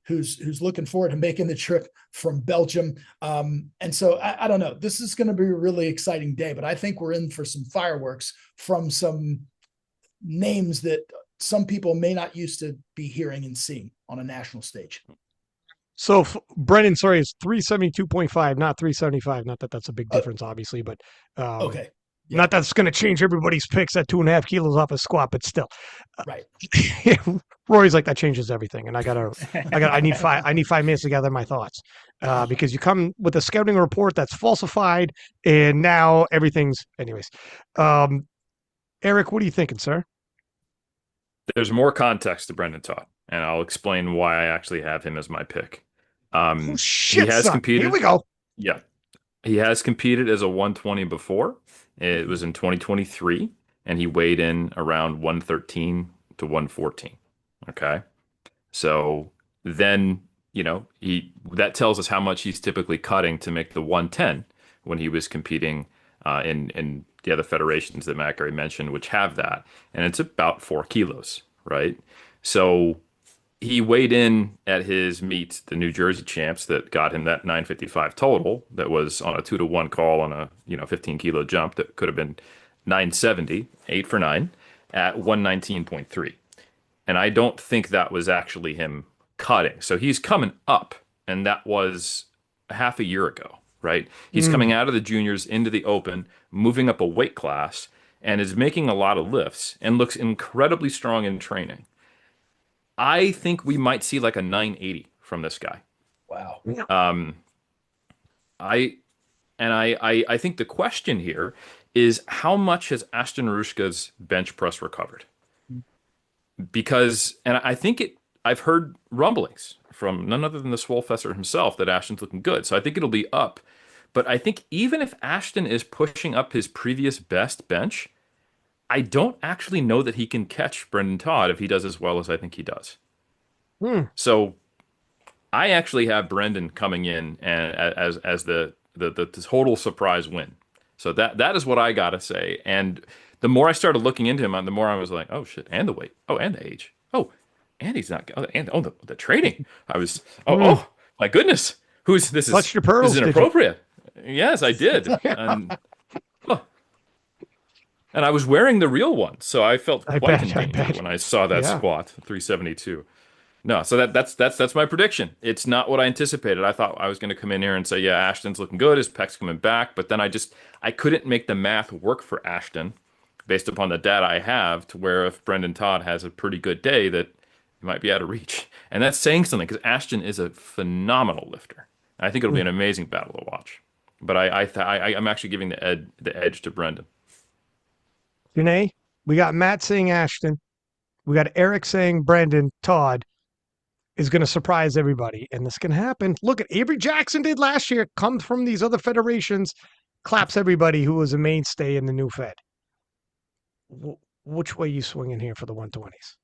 who's looking forward to making the trip from Belgium. And so I don't know. This is going to be a really exciting day, but I think we're in for some fireworks from some names that some people may not used to be hearing and seeing on a national stage. So Brendan, sorry, it's 372.5, not 375. Not that that's a big difference, obviously, but okay. Yeah. Not that's going to change everybody's picks at 2.5 kilos off a squat, but still, right. Rory's like, that changes everything, and I need 5 minutes to gather my thoughts because you come with a scouting report that's falsified, and now everything's, anyways. Eric, what are you thinking, sir? There's more context to Brendan Todd, and I'll explain why I actually have him as my pick. Shit, he has competed. Here we go. Yeah. He has competed as a 120 before. It was in 2023, and he weighed in around 113 to 114. Okay. So then, that tells us how much he's typically cutting to make the 110. when he was competing in the other federations that Matt Gary mentioned, which have that, and it's about 4 kilos, right? So he weighed in at his meet, the New Jersey champs, that got him that 955 total. That was on a 2-to-1 call on a 15-kilo jump that could have been 970, 8 for 9 at 119.3. And I don't think that was actually him cutting. So he's coming up, and that was a half a year ago, right? He's coming out of the juniors into the open, moving up a weight class, and is making a lot of lifts and looks incredibly strong in training. I think we might see like a 980 from this guy. Wow. I think the question here is how much has Ashton Rushka's bench press recovered? Because, and I think I've heard rumblings from none other than the Swolefessor himself that Ashton's looking good. So I think it'll be up. But I think even if Ashton is pushing up his previous best bench, I don't actually know that he can catch Brendan Todd if he does as well as I think he does. So I actually have Brendan coming in as the total surprise win. So that is what I gotta say. And the more I started looking into him, the more I was like, oh shit, and the weight, oh, and the age, oh, and he's not, and the training. I was, oh my goodness, this is Clutched your pearls, this is inappropriate. Yes, I did. And I was wearing the real one, so I felt quite endangered when I saw that squat, 372. No, so that's my prediction. It's not what I anticipated. I thought I was going to come in here and say, yeah, Ashton's looking good, his pec's coming back, but then I couldn't make the math work for Ashton based upon the data I have to where if Brendan Todd has a pretty good day that he might be out of reach. And that's saying something because Ashton is a phenomenal lifter. I think it'll be an amazing battle to watch. But I'm actually giving the edge to Brendan. Janee, we got Matt saying Ashton. We got Eric saying Brendan Todd is going to surprise everybody. And this can happen. Look at Avery Jackson did last year. Comes from these other federations, claps everybody who was a mainstay in the new Fed. Which way you swinging here for the 120s?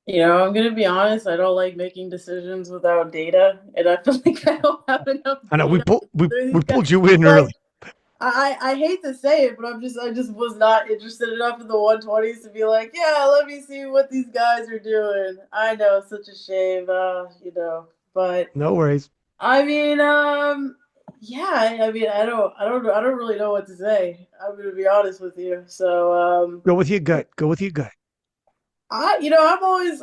I'm going to be honest. I don't like making decisions without data. And I feel like I don't have enough data. I know we pulled you in early. I hate to say it, but I just was not interested enough in the 120s to be like, yeah, let me see what these guys are doing. I know, such a shame, but no worries. I mean, yeah, I mean, I don't really know what to say. I'm going to be honest with you. So, go with your gut. I'm always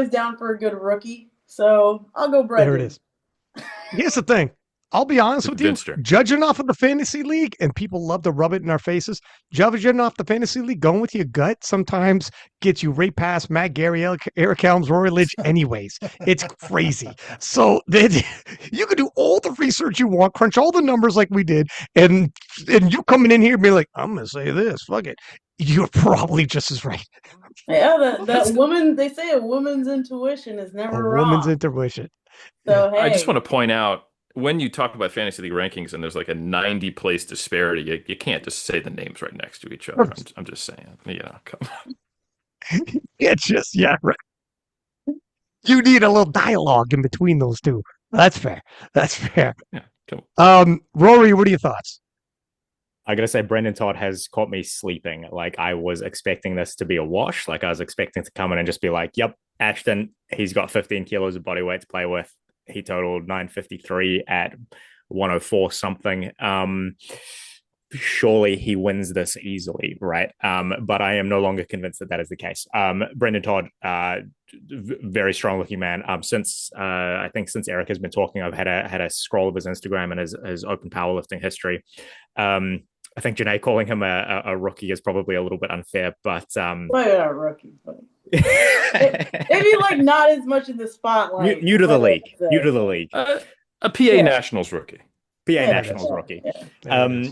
down for a good rookie. So I'll go Brendan. There it is. Here's the thing. I'll be honest with you, judging off of the fantasy league, and people love to rub it in our faces, judging off the fantasy league, going with your gut sometimes gets you right past Matt Gary, Eric Helms, Rory Lynch anyways. It's crazy. So then you can do all the research you want, crunch all the numbers like we did, and you coming in here and be like, I'm going to say this, fuck it. You're probably just as right. Yeah, that woman, they say a woman's intuition is never wrong. A woman's intuition. So, hey. I just want to point out, when you talk about fantasy league rankings and there's like a 90 place disparity, you can't just say the names right next to each other. I'm just saying, come on. Right. You need a little dialogue in between those two. That's fair. Yeah, come on. Rory, what are your thoughts? I gotta say, Brendan Todd has caught me sleeping. Like, I was expecting this to be a wash. Like, I was expecting to come in and just be like, yep, Ashton, he's got 15 kilos of body weight to play with. He totaled 953 at 104 something. Surely he wins this easily, right? But I am no longer convinced that is the case. Brendan Todd, very strong looking man. Since Eric has been talking, I've had a scroll of his Instagram and his open powerlifting history. I think Janee calling him a rookie is probably a little bit unfair, but well, you're not a rookie, but maybe like not as much in the spotlight. New to the league. A PA Nationals rookie. Nationals rookie. Yeah.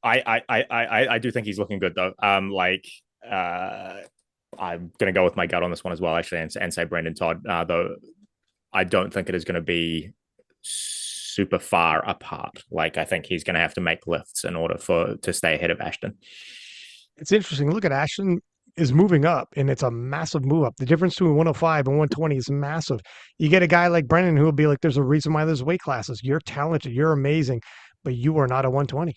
I do think he's looking good though. I'm gonna go with my gut on this one as well, actually, and say Brendan Todd. Though I don't think it is going to be super far apart. Like, I think he's going to have to make lifts in order to stay ahead of Ashton. It's interesting. Look at Ashton is moving up, and it's a massive move up. The difference between 105 and 120 is massive. You get a guy like Brendan who will be like, there's a reason why there's weight classes. You're talented. You're amazing. but you are not a 120.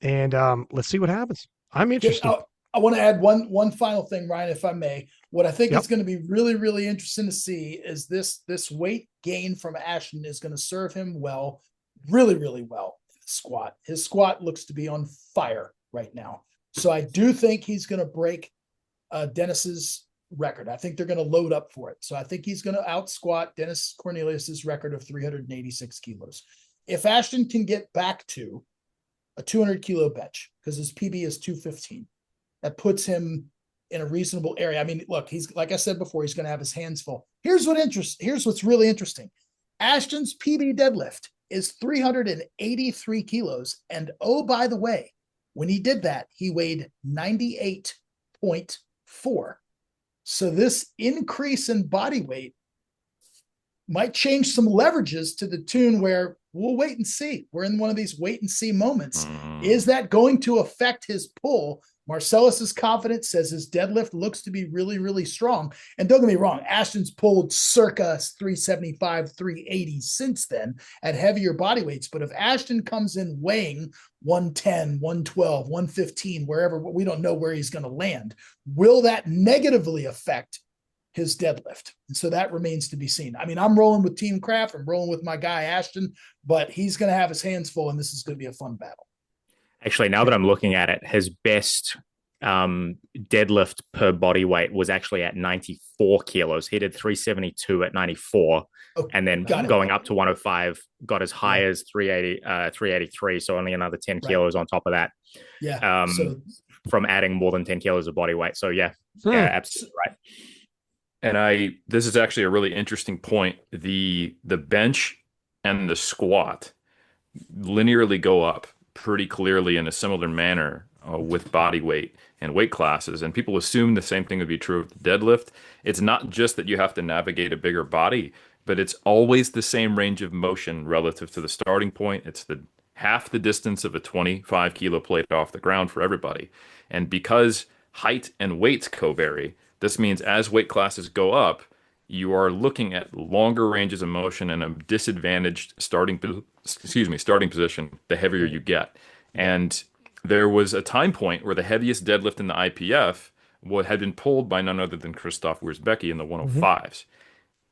And let's see what happens. I'm Okay, interested. I want to add one final thing, Ryan, if I may. What I think Yep. is going to be really, really interesting to see is this weight gain from Ashton is going to serve him well, really, really well in the squat. His squat looks to be on fire right now. So I do think he's going to break Dennis's record. I think they're going to load up for it. So I think he's going to out squat Dennis Cornelius's record of 386 kilos. If Ashton can get back to a 200 kilo bench, because his PB is 215, that puts him in a reasonable area. I mean, look, he's, like I said before, he's going to have his hands full. Here's what's really interesting. Ashton's PB deadlift is 383 kilos. And oh, by the way, when he did that, he weighed 98.4. So this increase in body weight might change some leverages to the tune where we'll wait and see. We're in one of these wait and see moments. Is that going to affect his pull? Marcellus is confident, says his deadlift looks to be really, really strong. And don't get me wrong, Ashton's pulled circa 375, 380 since then at heavier body weights. But if Ashton comes in weighing 110, 112, 115, wherever, we don't know where he's going to land, will that negatively affect his deadlift? And so that remains to be seen. I mean, I'm rolling with Team Craft. I'm rolling with my guy, Ashton, but he's going to have his hands full, and this is going to be a fun battle. Actually, now that I'm looking at it, his best deadlift per body weight was actually at 94 kilos. He did 372 at 94, and then going up to 105, got as high as 383, so only another 10 kilos on top of that. Yeah. From adding more than 10 kilos of body weight. So yeah, absolutely right. And this is actually a really interesting point. The bench and the squat linearly go up pretty clearly in a similar manner with body weight and weight classes. And people assume the same thing would be true of the deadlift. It's not just that you have to navigate a bigger body, but it's always the same range of motion relative to the starting point. It's half the distance of a 25 kilo plate off the ground for everybody. And because height and weights co-vary, this means as weight classes go up, you are looking at longer ranges of motion and a disadvantaged starting position the heavier you get. And there was a time point where the heaviest deadlift in the IPF had been pulled by none other than Christoph Wierzbecki in the 105s.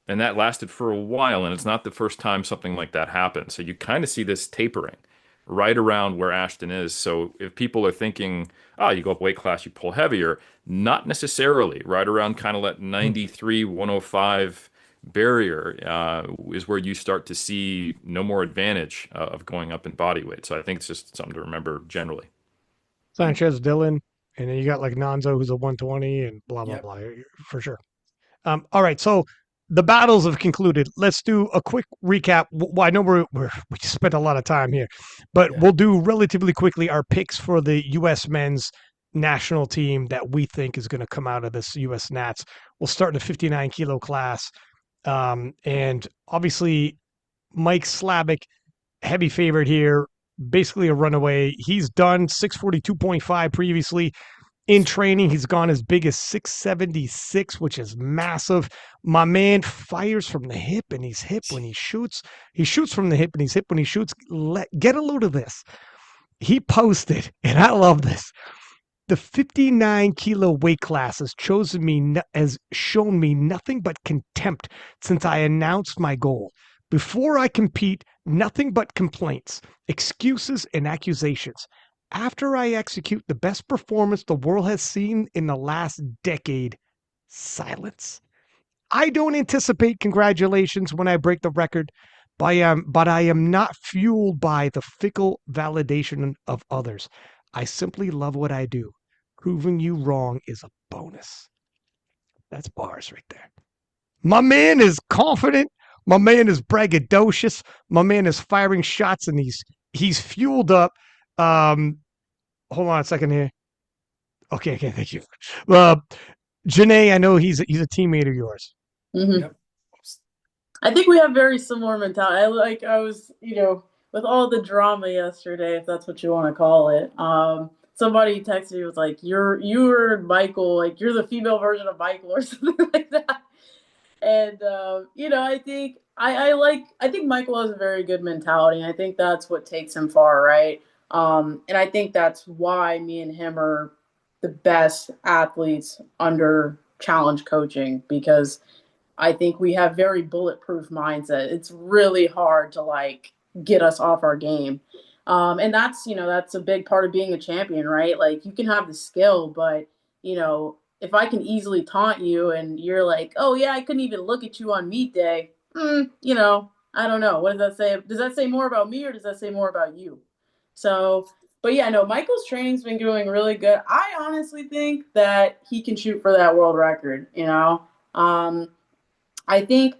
And that lasted for a while, and it's not the first time something like that happened. So you kind of see this tapering right around where Ashton is. So if people are thinking, you go up weight class, you pull heavier, not necessarily. Right around kind of that 93, 105 barrier is where you start to see no more advantage of going up in body weight. So I think it's just something to remember generally. Sanchez, Dylan, and then you got like Nonzo, who's a 120, and blah, blah, blah, for sure. All right, so the battles have concluded. Let's do a quick recap. Well, I know we just spent a lot of time here, but we'll do relatively quickly our picks for the U.S. men's national team that we think is going to come out of this U.S. Nats. We'll start in the 59 kilo class. And obviously, Mike Slavic, heavy favorite here, basically a runaway. He's done 642.5 previously. In training, he's gone as big as 676, which is massive. My man fires from the hip, and he's hip when he shoots. He shoots from the hip, and he's hip when he shoots. Get a load of this. He posted, and I love this. The 59 kilo weight class has shown me nothing but contempt since I announced my goal. Before I compete, nothing but complaints, excuses, and accusations. After I execute the best performance the world has seen in the last decade, silence. I don't anticipate congratulations when I break the record, but I am not fueled by the fickle validation of others. I simply love what I do. Proving you wrong is a bonus. That's bars right there. My man is confident. My man is braggadocious. My man is firing shots, and he's fueled up. Hold on a second here. Okay, thank you. Janee, I know he's a teammate of yours. Mm-hmm. Yep. I think we have very similar mentality. I was, with all the drama yesterday, if that's what you want to call it. Somebody texted me, was like, you're Michael, like you're the female version of Michael or something like that. And I think Michael has a very good mentality, and I think that's what takes him far, right? And I think that's why me and him are the best athletes under challenge coaching, because I think we have very bulletproof mindset. It's really hard to like get us off our game. And that's a big part of being a champion, right? Like you can have the skill, but if I can easily taunt you and you're like, oh yeah, I couldn't even look at you on meet day. I don't know. What does that say? Does that say more about me or does that say more about you? So, but yeah, no, Michael's training's been doing really good. I honestly think that he can shoot for that world record. I think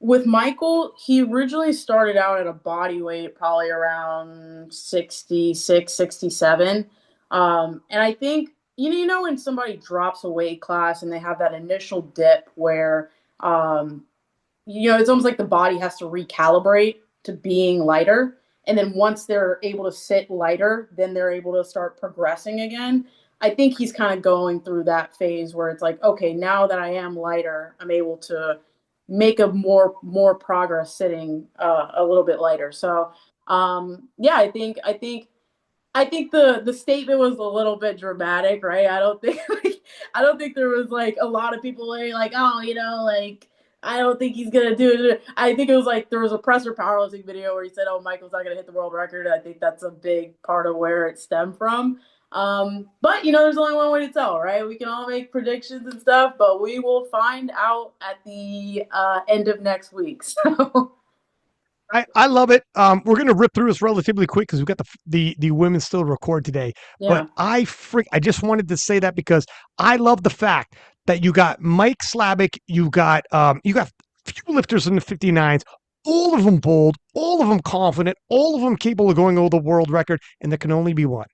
with Michael, he originally started out at a body weight probably around 66, 67. And I think, when somebody drops a weight class and they have that initial dip where, it's almost like the body has to recalibrate to being lighter. And then once they're able to sit lighter, then they're able to start progressing again. I think he's kind of going through that phase where it's like, okay, now that I am lighter, I'm able to make a more progress sitting a little bit lighter. So yeah, I think the statement was a little bit dramatic, right? I don't think there was like a lot of people like, oh, like I don't think he's gonna do it. I think it was like there was a presser powerlifting video where he said, "Oh, Michael's not gonna hit the world record." I think that's a big part of where it stemmed from. But there's only one way to tell, right? We can all make predictions and stuff, but we will find out at the end of next week. So. I love it. We're gonna rip through this relatively quick because we've got the women still record today. Yeah. But I just wanted to say that because I love the fact that you got Mike Slavic, you got few lifters in the 59s, all of them bold, all of them confident, all of them capable of going over the world record, and there can only be one.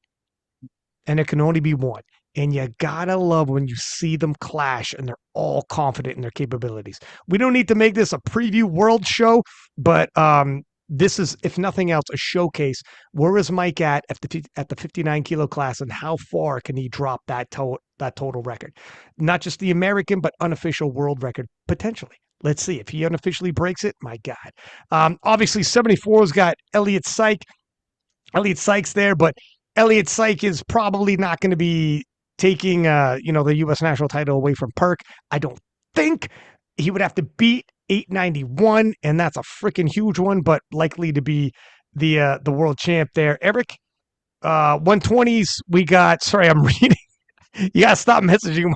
And there can only be one. And you gotta love when you see them clash and they're all confident in their capabilities. We don't need to make this a preview world show, but this is, if nothing else, a showcase. Where is Mike at the 59 kilo class, and how far can he drop that total record? Not just the American, but unofficial world record potentially. Let's see if he unofficially breaks it. My God. Obviously, 74's got Elliot Syke. Elliot Syke's there, but Elliot Syke is probably not going to be taking, the U.S. national title away from Perk. I don't think. He would have to beat 891, and that's a freaking huge one, but likely to be the world champ there. Eric, 120s, we got, sorry, I'm reading. You got to stop messaging.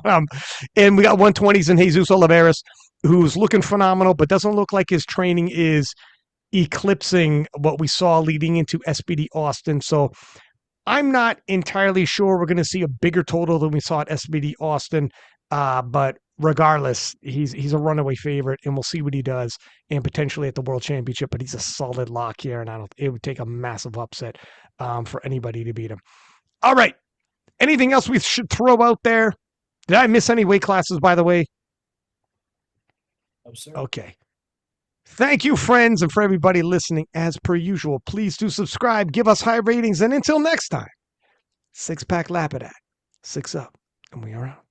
And we got 120s and Jesus Oliveras, who's looking phenomenal, but doesn't look like his training is eclipsing what we saw leading into SBD Austin. So I'm not entirely sure we're going to see a bigger total than we saw at SBD Austin, but regardless, he's a runaway favorite, and we'll see what he does, and potentially at the World Championship. But he's a solid lock here, and it would take a massive upset for anybody to beat him. All right, anything else we should throw out there? Did I miss any weight classes, by the way? No, sir. Okay. Thank you, friends, and for everybody listening, as per usual, please do subscribe, give us high ratings, and until next time, 6-pack Lapadat, 6 up, and we are out.